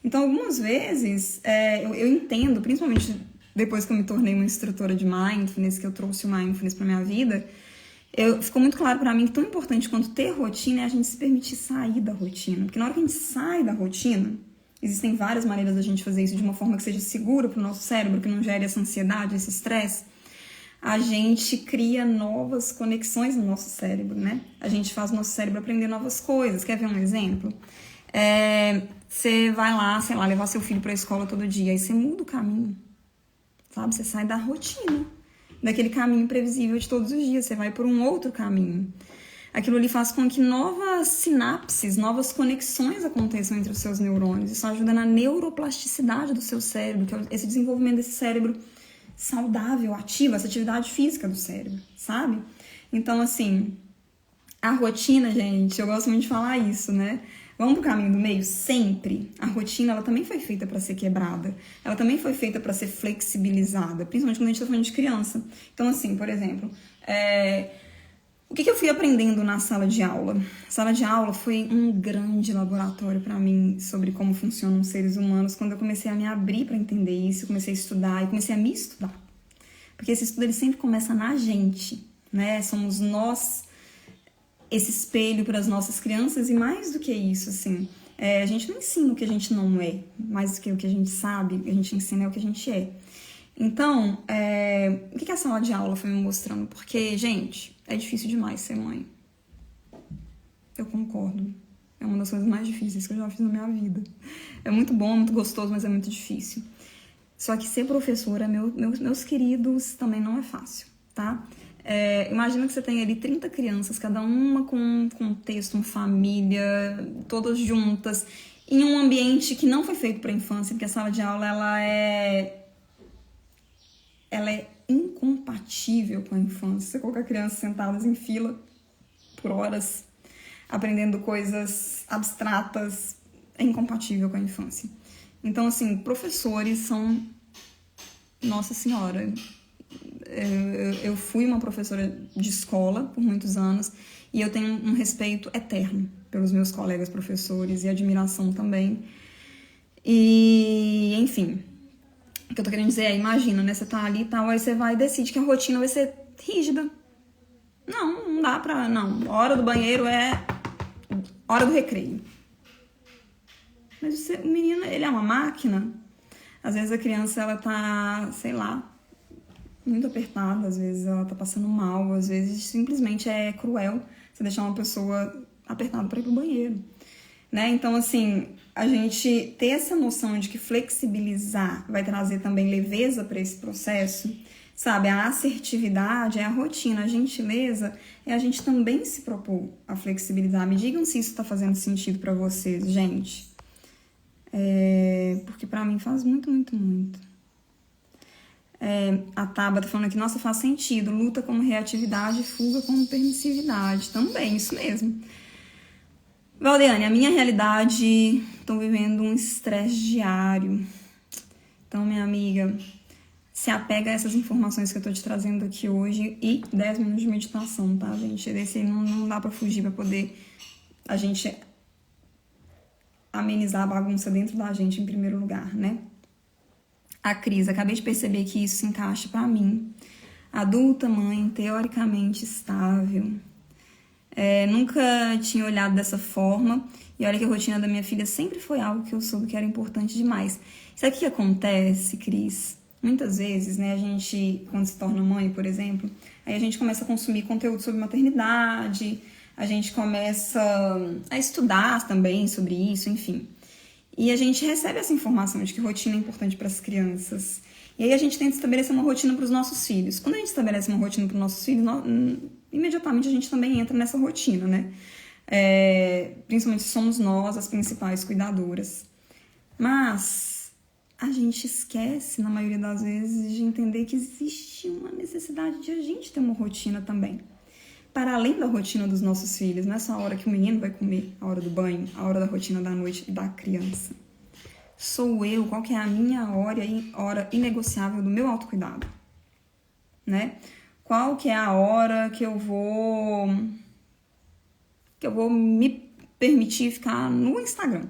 Então, algumas vezes, eu entendo, principalmente depois que eu me tornei uma instrutora de Mindfulness, que eu trouxe o Mindfulness pra minha vida, ficou muito claro pra mim que tão importante quanto ter rotina é a gente se permitir sair da rotina. Porque na hora que a gente sai da rotina, existem várias maneiras da gente fazer isso de uma forma que seja segura pro nosso cérebro, que não gere essa ansiedade, esse estresse. A gente cria novas conexões no nosso cérebro, né? A gente faz o nosso cérebro aprender novas coisas. Quer ver um exemplo? Você vai lá, sei lá, levar seu filho para a escola todo dia, aí você muda o caminho, sabe? Você sai da rotina, daquele caminho previsível de todos os dias, você vai por um outro caminho. Aquilo ali faz com que novas sinapses, novas conexões aconteçam entre os seus neurônios. Isso ajuda na neuroplasticidade do seu cérebro, que é esse desenvolvimento desse cérebro saudável, ativo, essa atividade física do cérebro, sabe? Então, assim, a rotina, gente, eu gosto muito de falar isso, né? Vamos pro caminho do meio? Sempre. A rotina, ela também foi feita para ser quebrada. Ela também foi feita para ser flexibilizada, principalmente quando a gente tá falando de criança. Então, assim, por exemplo, o que eu fui aprendendo na sala de aula? A sala de aula foi um grande laboratório para mim sobre como funcionam os seres humanos. Quando eu comecei a me abrir para entender isso, eu comecei a estudar e comecei a me estudar. Porque esse estudo ele sempre começa na gente, né? Somos nós esse espelho para as nossas crianças e mais do que isso, assim, a gente não ensina o que a gente não é, mais do que o que a gente sabe, o que a gente ensina é o que a gente é. Então, o que a sala de aula foi me mostrando? Porque, gente, é difícil demais ser mãe. Eu concordo. É uma das coisas mais difíceis que eu já fiz na minha vida. É muito bom, muito gostoso, mas é muito difícil. Só que ser professora, meus queridos, também não é fácil, tá? Imagina que você tem ali 30 crianças, cada uma com um contexto, uma família, todas juntas, em um ambiente que não foi feito para a infância, porque a sala de aula ela é incompatível com a infância. Você colocar crianças sentadas em fila por horas, aprendendo coisas abstratas, é incompatível com a infância. Então, assim, professores são... Nossa Senhora, eu fui uma professora de escola por muitos anos e eu tenho um respeito eterno pelos meus colegas professores e admiração também. E, enfim, o que eu tô querendo dizer é, imagina, né? Você tá ali e tal, aí você vai e decide que a rotina vai ser rígida. Não dá pra... Não, a hora do banheiro é hora do recreio. Mas o menino, ele é uma máquina. Às vezes a criança, ela tá, sei lá, muito apertada, às vezes ela tá passando mal, às vezes simplesmente é cruel você deixar uma pessoa apertada para ir pro banheiro, né? Então, assim, a gente ter essa noção de que flexibilizar vai trazer também leveza para esse processo, sabe? A assertividade é a rotina, a gentileza é a gente também se propor a flexibilizar. Me digam se isso tá fazendo sentido para vocês, gente. Porque pra mim faz muito, muito, muito. A Taba tá falando aqui, nossa, faz sentido. Luta como reatividade, fuga como permissividade. Também, isso mesmo. Valdeane, a minha realidade, tô vivendo um estresse diário. Então, minha amiga, se apega a essas informações que eu tô te trazendo aqui hoje e 10 minutos de meditação, tá, gente? Desse aí não dá pra fugir, pra poder a gente amenizar a bagunça dentro da gente em primeiro lugar, né? A Cris, acabei de perceber que isso se encaixa pra mim. Adulta, mãe, teoricamente estável. Nunca tinha olhado dessa forma. E olha que a rotina da minha filha sempre foi algo que eu soube que era importante demais. Sabe o que acontece, Cris? Muitas vezes, né, a gente, quando se torna mãe, por exemplo, aí a gente começa a consumir conteúdo sobre maternidade, a gente começa a estudar também sobre isso, enfim. E a gente recebe essa informação de que rotina é importante para as crianças. E aí a gente tenta estabelecer uma rotina para os nossos filhos. Quando a gente estabelece uma rotina para os nossos filhos, imediatamente a gente também entra nessa rotina, né? Principalmente se somos nós as principais cuidadoras. Mas a gente esquece, na maioria das vezes, de entender que existe uma necessidade de a gente ter uma rotina também. Para além da rotina dos nossos filhos, não é só a hora que o menino vai comer, a hora do banho, a hora da rotina da noite da criança. Sou eu, qual que é a minha hora inegociável do meu autocuidado, né? Qual que é a hora que eu vou me permitir ficar no Instagram?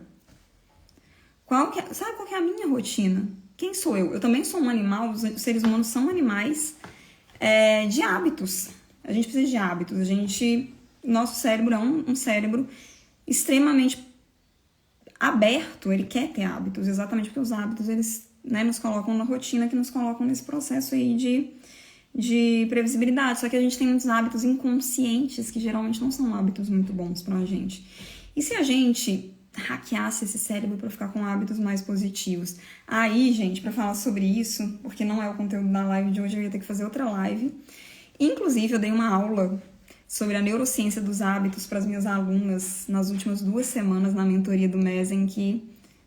Sabe qual que é a minha rotina? Quem sou eu? Eu também sou um animal, os seres humanos são animais de hábitos. A gente precisa de hábitos. Nosso cérebro é um cérebro extremamente aberto, ele quer ter hábitos, exatamente porque os hábitos, eles, né, nos colocam na rotina, que nos colocam nesse processo aí de previsibilidade. Só que a gente tem muitos hábitos inconscientes, que geralmente não são hábitos muito bons pra gente. E se a gente hackeasse esse cérebro para ficar com hábitos mais positivos? Aí, gente, para falar sobre isso, porque não é o conteúdo da live de hoje, eu ia ter que fazer outra live. Inclusive, eu dei uma aula sobre a neurociência dos hábitos para as minhas alunas nas últimas 2 semanas na mentoria do Mezen, que,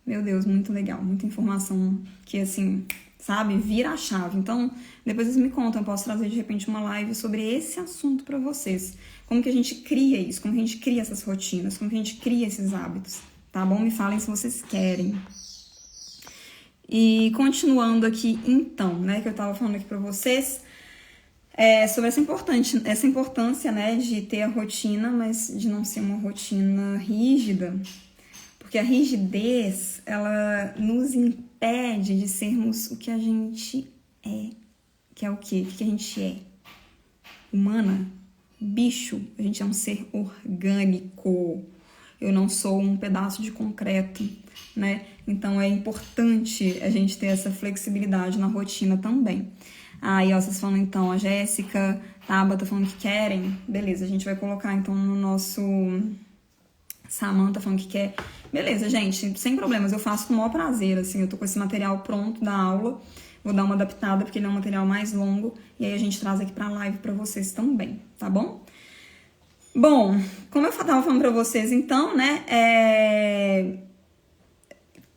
meu Deus, muito legal, muita informação que, assim, sabe, vira a chave. Então, depois vocês me contam, eu posso trazer de repente uma live sobre esse assunto para vocês. Como que a gente cria isso, como que a gente cria essas rotinas, como que a gente cria esses hábitos, tá bom? Me falem se vocês querem. E continuando aqui, então, né, que eu tava falando aqui para vocês, sobre essa importância, né, de ter a rotina, mas de não ser uma rotina rígida, porque a rigidez, ela nos impede de sermos o que a gente é, que é o quê? O que a gente é? Humana? Bicho? A gente é um ser orgânico, eu não sou um pedaço de concreto, né? Então é importante a gente ter essa flexibilidade na rotina também. Aí, ó, vocês falam então, a Jéssica, Tabata falando que querem. Beleza, a gente vai colocar então no nosso Samantha falando que quer. Beleza, gente, sem problemas, eu faço com o maior prazer, assim, eu tô com esse material pronto da aula, vou dar uma adaptada porque ele é um material mais longo, e aí a gente traz aqui pra live pra vocês também, tá bom? Bom, como eu tava falando pra vocês, então, né,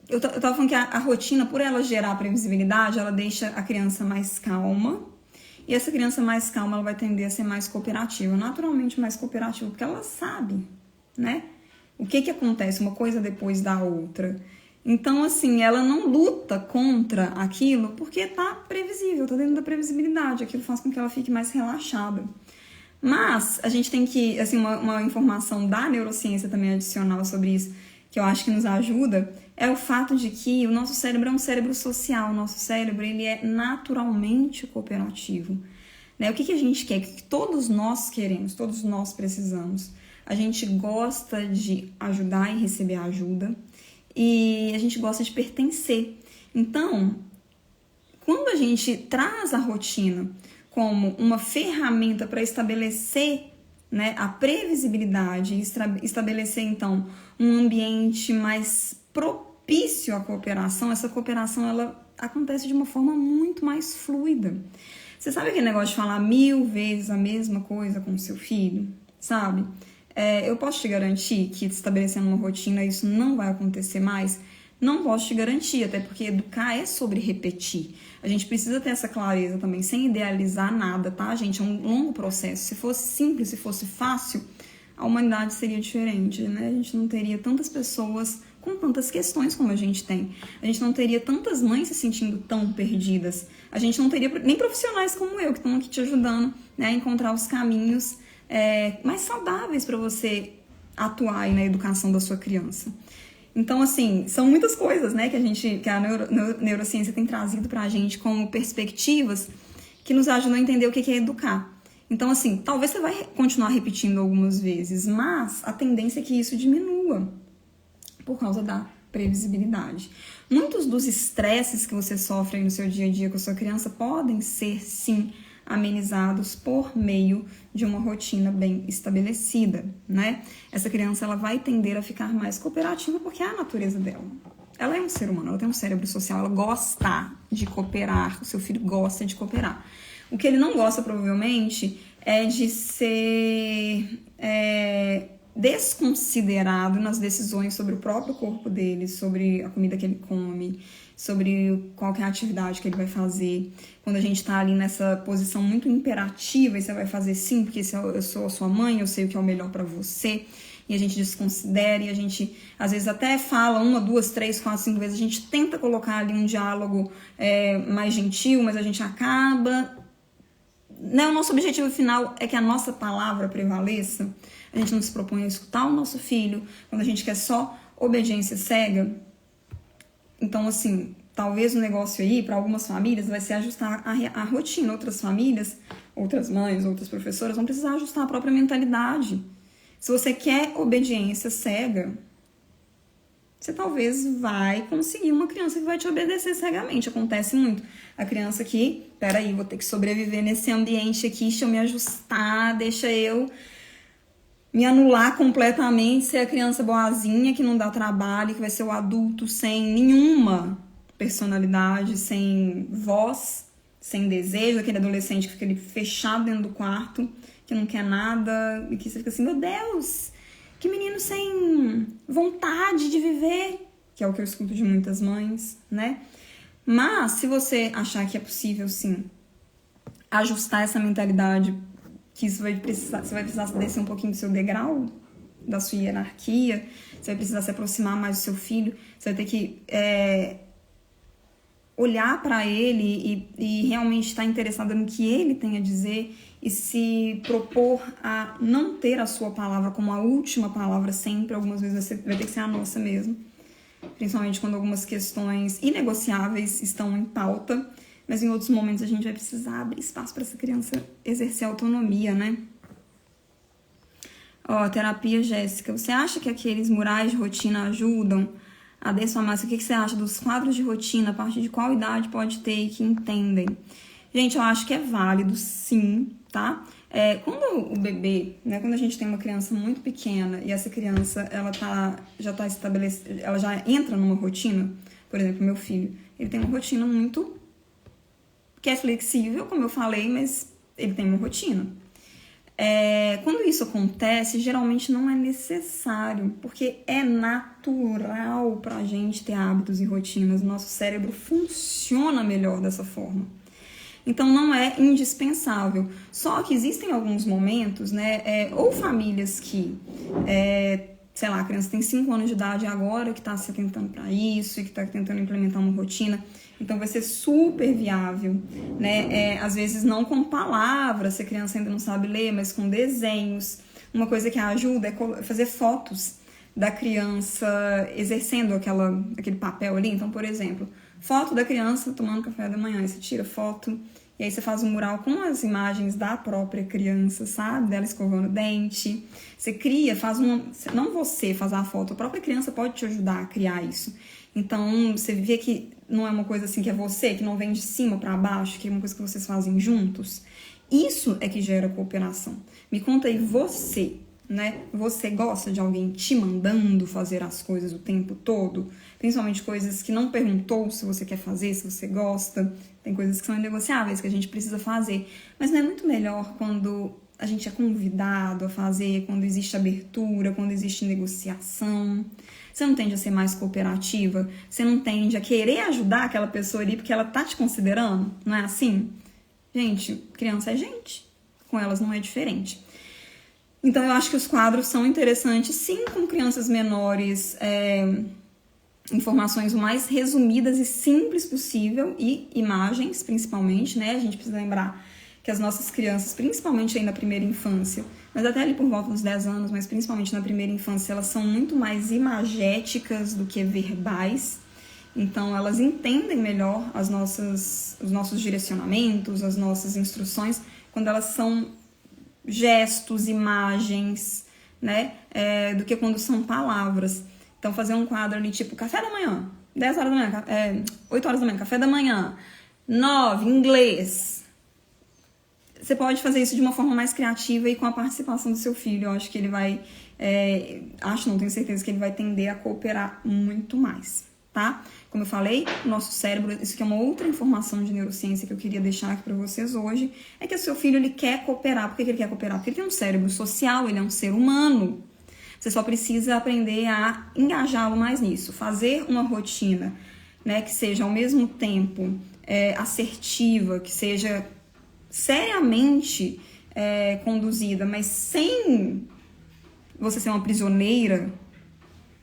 eu tava falando que a rotina, por ela gerar previsibilidade, ela deixa a criança mais calma, e essa criança mais calma, ela vai tender a ser mais cooperativa, naturalmente mais cooperativa, porque ela sabe, né? O que acontece, uma coisa depois da outra. Então, assim, ela não luta contra aquilo porque tá previsível, tá dentro da previsibilidade. Aquilo faz com que ela fique mais relaxada. Mas a gente tem que, assim, uma informação da neurociência também adicional sobre isso, que eu acho que nos ajuda, é o fato de que o nosso cérebro é um cérebro social. O nosso cérebro, ele é naturalmente cooperativo. Né? O que a gente quer? O que todos nós queremos, todos nós precisamos? A gente gosta de ajudar e receber ajuda e a gente gosta de pertencer. Então, quando a gente traz a rotina como uma ferramenta para estabelecer, né, a previsibilidade e estabelecer, então, um ambiente mais propício à cooperação, essa cooperação ela acontece de uma forma muito mais fluida. Você sabe aquele negócio de falar 1000 vezes a mesma coisa com o seu filho? Sabe? Eu posso te garantir que estabelecendo uma rotina isso não vai acontecer mais? Não posso te garantir, até porque educar é sobre repetir. A gente precisa ter essa clareza também, sem idealizar nada, tá, gente? É um longo processo. Se fosse simples, se fosse fácil, a humanidade seria diferente, né? A gente não teria tantas pessoas com tantas questões como a gente tem. A gente não teria tantas mães se sentindo tão perdidas. A gente não teria nem profissionais como eu, que estão aqui te ajudando, né, a encontrar os caminhos mais saudáveis para você atuar aí na educação da sua criança. Então, assim, são muitas coisas, né, que a neurociência tem trazido pra gente como perspectivas que nos ajudam a entender o que é educar. Então, assim, talvez você vai continuar repetindo algumas vezes, mas a tendência é que isso diminua por causa da previsibilidade. Muitos dos estresses que você sofre aí no seu dia a dia com a sua criança podem ser, sim, amenizados por meio de uma rotina bem estabelecida, né? Essa criança ela vai tender a ficar mais cooperativa porque é a natureza dela. Ela é um ser humano, ela tem um cérebro social, ela gosta de cooperar, o seu filho gosta de cooperar. O que ele não gosta, provavelmente, é de ser desconsiderado nas decisões sobre o próprio corpo dele, sobre a comida que ele come, sobre qual que é a atividade que ele vai fazer. Quando a gente tá ali nessa posição muito imperativa, e você vai fazer sim, porque eu sou a sua mãe, eu sei o que é o melhor pra você, e a gente desconsidera, e a gente às vezes até fala 1, 2, 3, 4, 5 vezes, a gente tenta colocar ali um diálogo mais gentil, mas a gente acaba... Né, o nosso objetivo final é que a nossa palavra prevaleça. A gente não se propõe a escutar o nosso filho, quando a gente quer só obediência cega. Então, assim, talvez o negócio aí, para algumas famílias, vai ser ajustar a rotina. Outras famílias, outras mães, outras professoras vão precisar ajustar a própria mentalidade. Se você quer obediência cega, você talvez vai conseguir uma criança que vai te obedecer cegamente. Acontece muito. A criança que, peraí, vou ter que sobreviver nesse ambiente aqui, deixa eu me ajustar, deixa eu me anular completamente, ser a criança boazinha, que não dá trabalho, que vai ser o adulto sem nenhuma personalidade, sem voz, sem desejo, aquele adolescente que fica ali fechado dentro do quarto, que não quer nada, e que você fica assim, meu Deus, que menino sem vontade de viver, que é o que eu escuto de muitas mães, né? Mas, se você achar que é possível, sim, ajustar essa mentalidade, que você vai precisar descer um pouquinho do seu degrau, da sua hierarquia, você vai precisar se aproximar mais do seu filho, você vai ter que olhar para ele e realmente estar interessado no que ele tem a dizer e se propor a não ter a sua palavra como a última palavra sempre. Algumas vezes vai ter que ser a nossa mesmo, principalmente quando algumas questões inegociáveis estão em pauta, mas em outros momentos a gente vai precisar abrir espaço para essa criança exercer autonomia, né? Terapia, Jéssica. Você acha que aqueles murais de rotina ajudam a desfamar? O que você acha dos quadros de rotina? A partir de qual idade pode ter e que entendem? Gente, eu acho que é válido, sim, tá? Quando o bebê, né, quando a gente tem uma criança muito pequena e essa criança já tá estabelecida, ela já entra numa rotina, por exemplo, meu filho, ele tem uma rotina muito que é flexível, como eu falei, mas ele tem uma rotina. Quando isso acontece, geralmente não é necessário, porque é natural pra gente ter hábitos e rotinas. O nosso cérebro funciona melhor dessa forma. Então não é indispensável. Só que existem alguns momentos, né? Ou famílias que, sei lá, a criança tem 5 anos de idade agora, que está se atentando para isso e que está tentando implementar uma rotina. Então vai ser super viável, né? Às vezes não com palavras, se a criança ainda não sabe ler, mas com desenhos. Uma coisa que ajuda é fazer fotos da criança exercendo aquele papel ali. Então, por exemplo, foto da criança tomando café da manhã. Aí você tira foto e aí você faz um mural com as imagens da própria criança, sabe? Dela escovando o dente. Você cria, não você faz a foto, a própria criança pode te ajudar a criar isso. Então, você vê que não é uma coisa assim que é você, que não vem de cima para baixo, que é uma coisa que vocês fazem juntos. Isso é que gera cooperação. Me conta aí você, né? Você gosta de alguém te mandando fazer as coisas o tempo todo? Principalmente coisas que não perguntou se você quer fazer, se você gosta. Tem coisas que são inegociáveis, que a gente precisa fazer. Mas não é muito melhor quando a gente é convidado a fazer, quando existe abertura, quando existe negociação? Você não tende a ser mais cooperativa? Você não tende a querer ajudar aquela pessoa ali porque ela tá te considerando? Não é assim? Gente, criança é gente. Com elas não é diferente. Então, eu acho que os quadros são interessantes, sim, com crianças menores, informações o mais resumidas e simples possível, e imagens, principalmente, né? A gente precisa lembrar que as nossas crianças, principalmente aí na primeira infância, mas até ali por volta dos 10 anos, mas principalmente na primeira infância, elas são muito mais imagéticas do que verbais. Então, elas entendem melhor os nossos direcionamentos, as nossas instruções, quando elas são gestos, imagens, né? Do que quando são palavras. Então, fazer um quadro ali, tipo, café da manhã, 10 horas da manhã, 8 horas da manhã, café da manhã, 9, inglês. Você pode fazer isso de uma forma mais criativa e com a participação do seu filho. Eu acho que ele vai... tenho certeza que ele vai tender a cooperar muito mais, tá? Como eu falei, o nosso cérebro, isso aqui é uma outra informação de neurociência que eu queria deixar aqui para vocês hoje, é que o seu filho, ele quer cooperar. Por que ele quer cooperar? Porque ele tem um cérebro social, ele é um ser humano. Você só precisa aprender a engajá-lo mais nisso. Fazer uma rotina, né, que seja ao mesmo tempo assertiva, que seja seriamente conduzida, mas sem você ser uma prisioneira,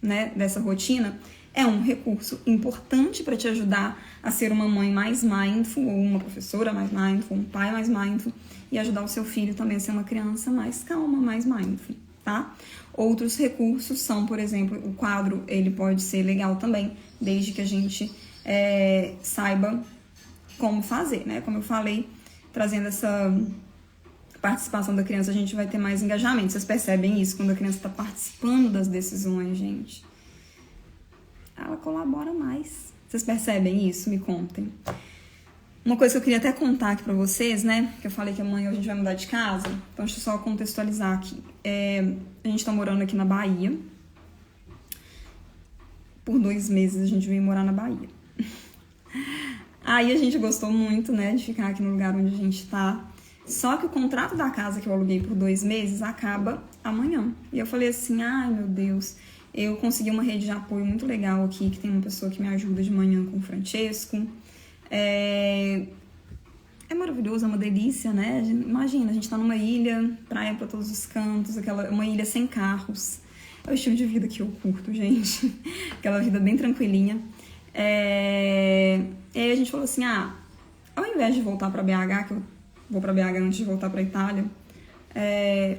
né, dessa rotina, é um recurso importante para te ajudar a ser uma mãe mais mindful, ou uma professora mais mindful, um pai mais mindful, e ajudar o seu filho também a ser uma criança mais calma, mais mindful, tá? Outros recursos são, por exemplo, o quadro, ele pode ser legal também, desde que a gente saiba como fazer, né? Como eu falei, trazendo essa participação da criança, a gente vai ter mais engajamento. Vocês percebem isso? Quando a criança está participando das decisões, gente, ela colabora mais. Vocês percebem isso? Me contem. Uma coisa que eu queria até contar aqui pra vocês, né? Que eu falei que amanhã a gente vai mudar de casa. Então, deixa eu só contextualizar aqui. A gente tá morando aqui na Bahia. Por 2 meses a gente veio morar na Bahia. Aí a gente gostou muito, né, de ficar aqui no lugar onde a gente tá. Só que o contrato da casa que eu aluguei por 2 meses acaba amanhã. E eu falei assim, ai meu Deus, eu consegui uma rede de apoio muito legal aqui, que tem uma pessoa que me ajuda de manhã com o Francesco. É maravilhoso, é uma delícia, né? Imagina, a gente tá numa ilha, praia pra todos os cantos, uma ilha sem carros. É o estilo de vida que eu curto, gente. Aquela vida bem tranquilinha. E aí a gente falou assim, ao invés de voltar pra BH, que eu vou pra BH antes de voltar pra Itália,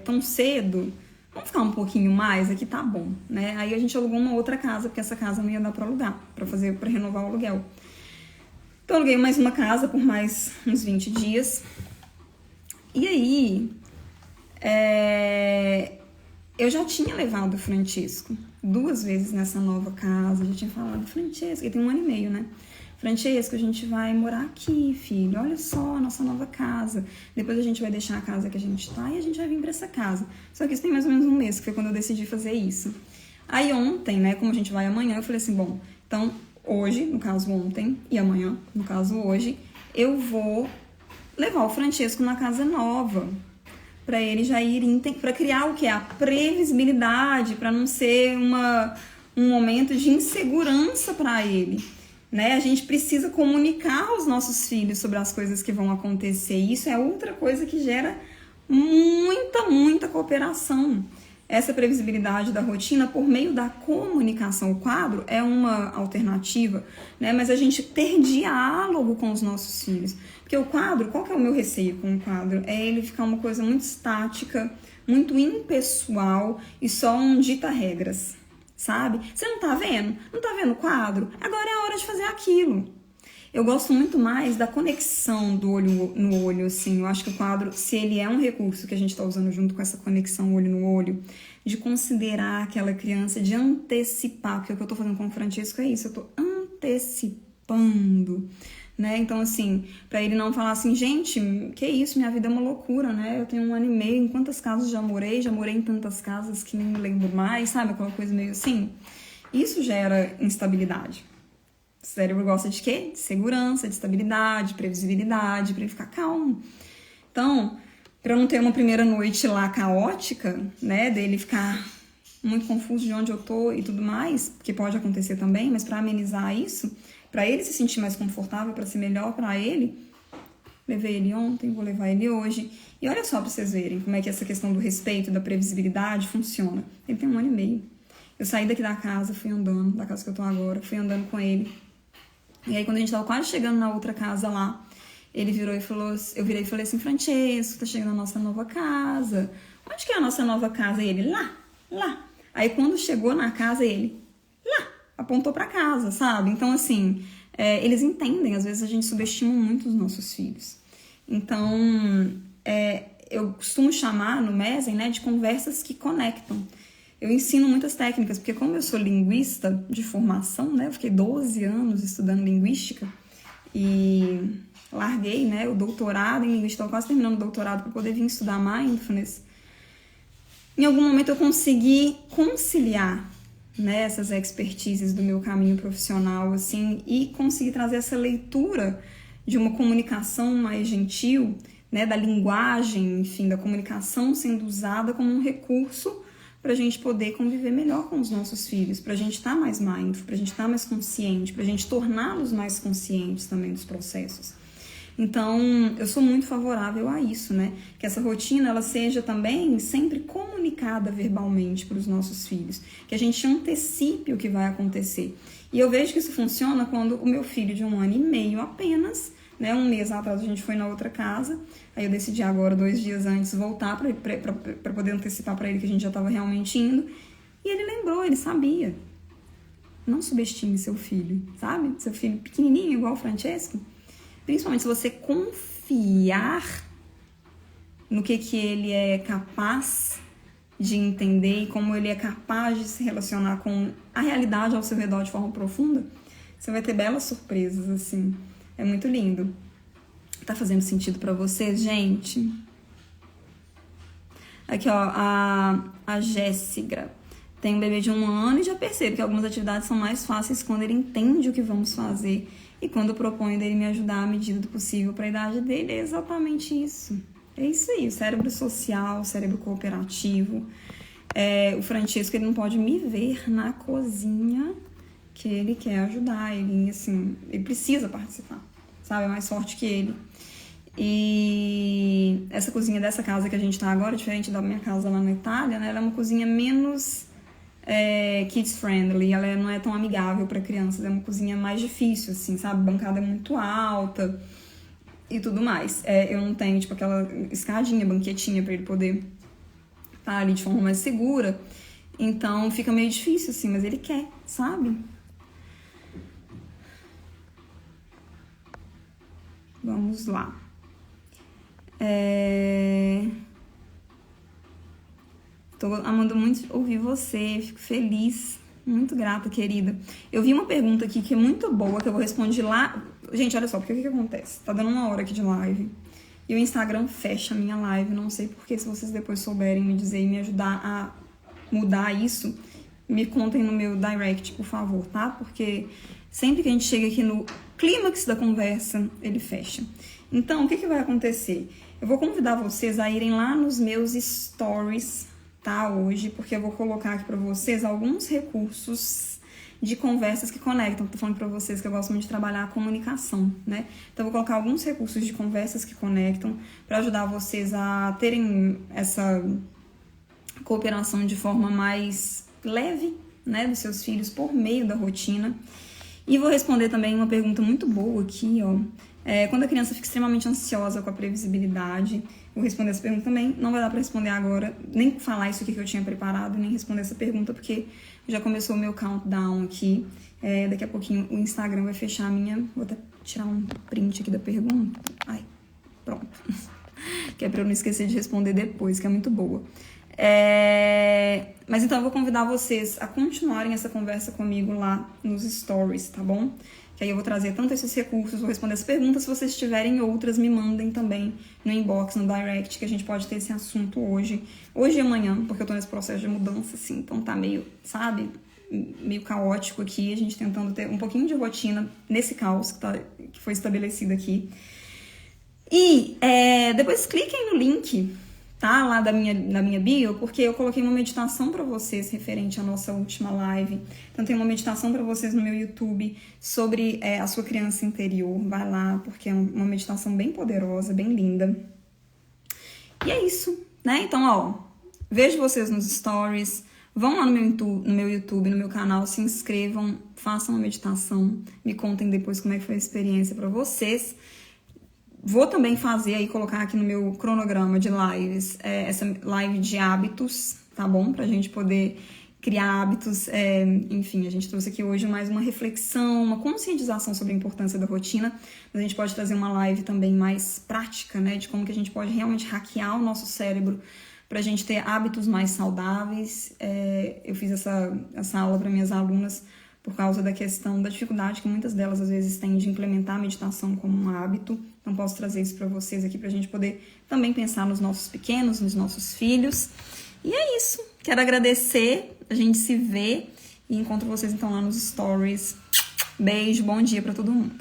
tão cedo, vamos ficar um pouquinho mais, aqui tá bom, né? Aí a gente alugou uma outra casa, porque essa casa não ia dar pra alugar, pra renovar o aluguel. Então eu aluguei mais uma casa por mais uns 20 dias. E aí, eu já tinha levado o Francisco 2 vezes nessa nova casa, já tinha falado, Francisco, ele tem 1 ano e meio, né? Francesco, a gente vai morar aqui, filho, olha só a nossa nova casa. Depois a gente vai deixar a casa que a gente tá e a gente vai vir pra essa casa. Só que isso tem mais ou menos um mês, que foi quando eu decidi fazer isso. Aí ontem, né, como a gente vai amanhã, eu falei assim, bom, então hoje, no caso ontem, e amanhã, no caso hoje, eu vou levar o Francesco na casa nova, para ele já ir, para criar o que é a previsibilidade, para não ser um momento de insegurança para ele, né? A gente precisa comunicar aos nossos filhos sobre as coisas que vão acontecer. Isso é outra coisa que gera muita cooperação. Essa previsibilidade da rotina por meio da comunicação. O quadro é uma alternativa, né? Mas a gente ter diálogo com os nossos filhos. Porque o quadro, qual que é o meu receio com o quadro? É ele ficar uma coisa muito estática, muito impessoal e só um dita-regras, sabe? Você não tá vendo? Não tá vendo o quadro? Agora é a hora de fazer aquilo. Eu gosto muito mais da conexão do olho no olho, assim. Eu acho que o quadro, se ele é um recurso que a gente está usando junto com essa conexão olho no olho, de considerar aquela criança, de antecipar, porque o que eu estou fazendo com o Francesco é isso, eu estou antecipando, né? Então, assim, para ele não falar assim, gente, que isso, minha vida é uma loucura, né? Eu tenho 1 ano e meio, em quantas casas já morei em tantas casas que nem me lembro mais, sabe? Aquela coisa meio assim. Isso gera instabilidade. O cérebro gosta de quê? De segurança, de estabilidade, de previsibilidade, para ele ficar calmo. Então, para não ter uma primeira noite lá caótica, né, dele ficar muito confuso de onde eu tô e tudo mais, que pode acontecer também, mas para amenizar isso, para ele se sentir mais confortável, para ser melhor para ele, levei ele ontem, vou levar ele hoje. E olha só para vocês verem como é que essa questão do respeito, da previsibilidade funciona. Ele tem 1 ano e meio. Eu saí daqui da casa, fui andando, da casa que eu tô agora, fui andando com ele. E aí, quando a gente tava quase chegando na outra casa lá, ele virou e falou, eu virei e falei assim, Francesco, tá chegando a nossa nova casa. Onde que é a nossa nova casa? E ele, lá. Aí, quando chegou na casa, ele, lá, apontou pra casa, sabe? Então, assim, eles entendem, às vezes a gente subestima muito os nossos filhos. Então, eu costumo chamar no Mesen, né, de conversas que conectam. Eu ensino muitas técnicas, porque como eu sou linguista de formação, né, eu fiquei 12 anos estudando linguística e larguei, né, o doutorado em linguística, estou quase terminando o doutorado para poder vir estudar mindfulness. Em algum momento eu consegui conciliar, né, essas expertises do meu caminho profissional, assim, e consegui trazer essa leitura de uma comunicação mais gentil, né, da linguagem, enfim, da comunicação sendo usada como um recurso para a gente poder conviver melhor com os nossos filhos, para a gente estar mais mindful, para a gente estar mais consciente, para a gente torná-los mais conscientes também dos processos. Então, eu sou muito favorável a isso, né? Que essa rotina, ela seja também sempre comunicada verbalmente para os nossos filhos, que a gente antecipe o que vai acontecer. E eu vejo que isso funciona quando o meu filho de 1 ano e meio apenas, né? 1 mês atrás a gente foi na outra casa, aí eu decidi agora, 2 dias antes, voltar para poder antecipar para ele que a gente já estava realmente indo. E ele lembrou, ele sabia. Não subestime seu filho, sabe? Seu filho pequenininho, igual o Francesco. Principalmente se você confiar no que ele é capaz de entender e como ele é capaz de se relacionar com a realidade ao seu redor de forma profunda, você vai ter belas surpresas, assim. É muito lindo. Tá fazendo sentido pra vocês, gente? Aqui, ó, a Jéssica tem um bebê de 1 ano e já percebe que algumas atividades são mais fáceis quando ele entende o que vamos fazer e quando proponho dele me ajudar à medida do possível para a idade dele. É exatamente isso. É isso aí, o cérebro social, o cérebro cooperativo. O Francesco, ele não pode me ver na cozinha que ele quer ajudar, ele, assim, ele precisa participar, sabe? É mais forte que ele. E essa cozinha dessa casa que a gente tá agora, diferente da minha casa lá na Itália, né? Ela é uma cozinha menos kids friendly, ela não é tão amigável para crianças, é uma cozinha mais difícil, assim, sabe? A bancada é muito alta e tudo mais. Eu não tenho, tipo, aquela escadinha, banquetinha para ele poder estar ali de forma mais segura, então fica meio difícil, assim, mas ele quer, sabe? Vamos lá. Tô amando muito ouvir você, fico feliz Muito grata, querida. Eu vi uma pergunta aqui que é muito boa, que eu vou responder lá. Gente, olha só, porque o que acontece? Tá dando 1 hora aqui de live e o Instagram fecha a minha live. Não sei porque, se vocês depois souberem me dizer e me ajudar a mudar isso, me contem no meu direct, por favor, tá? Porque sempre que a gente chega aqui no clímax da conversa, ele fecha. Então, o que vai acontecer? Eu vou convidar vocês a irem lá nos meus stories, tá? Hoje, porque eu vou colocar aqui pra vocês alguns recursos de conversas que conectam. Tô falando pra vocês que eu gosto muito de trabalhar a comunicação, né? Então, eu vou colocar alguns recursos de conversas que conectam pra ajudar vocês a terem essa cooperação de forma mais leve, né, dos seus filhos por meio da rotina. E vou responder também uma pergunta muito boa aqui, ó. Quando a criança fica extremamente ansiosa com a previsibilidade, vou responder essa pergunta também. Não vai dar pra responder agora, nem falar isso aqui que eu tinha preparado, nem responder essa pergunta, porque já começou o meu countdown aqui. Daqui a pouquinho o Instagram vai fechar a minha... Vou até tirar um print aqui da pergunta. Ai, pronto. Que é pra eu não esquecer de responder depois, que é muito boa. Mas então eu vou convidar vocês a continuarem essa conversa comigo lá nos stories, tá bom? Que aí eu vou trazer tanto esses recursos, vou responder as perguntas. Se vocês tiverem outras, me mandem também no inbox, no direct, que a gente pode ter esse assunto hoje e amanhã, porque eu tô nesse processo de mudança, assim, então tá meio, sabe, meio caótico aqui, a gente tentando ter um pouquinho de rotina nesse caos que foi estabelecido aqui. E depois cliquem no link, tá? Lá da minha bio, porque eu coloquei uma meditação pra vocês referente à nossa última live. Então tem uma meditação pra vocês no meu YouTube sobre a sua criança interior. Vai lá, porque é uma meditação bem poderosa, bem linda. E é isso, né? Então, ó, vejo vocês nos stories, vão lá no meu YouTube, no meu canal, se inscrevam, façam uma meditação, me contem depois como é que foi a experiência pra vocês. Vou também fazer aí, colocar aqui no meu cronograma de lives, essa live de hábitos, tá bom? Pra gente poder criar hábitos. Enfim, a gente trouxe aqui hoje mais uma reflexão, uma conscientização sobre a importância da rotina. Mas a gente pode trazer uma live também mais prática, né? De como que a gente pode realmente hackear o nosso cérebro pra gente ter hábitos mais saudáveis. Eu fiz essa aula para minhas alunas por causa da questão da dificuldade que muitas delas às vezes têm de implementar a meditação como um hábito. Então posso trazer isso para vocês aqui pra gente poder também pensar nos nossos pequenos, nos nossos filhos. E é isso. Quero agradecer, a gente se vê e encontro vocês então lá nos stories. Beijo, bom dia para todo mundo.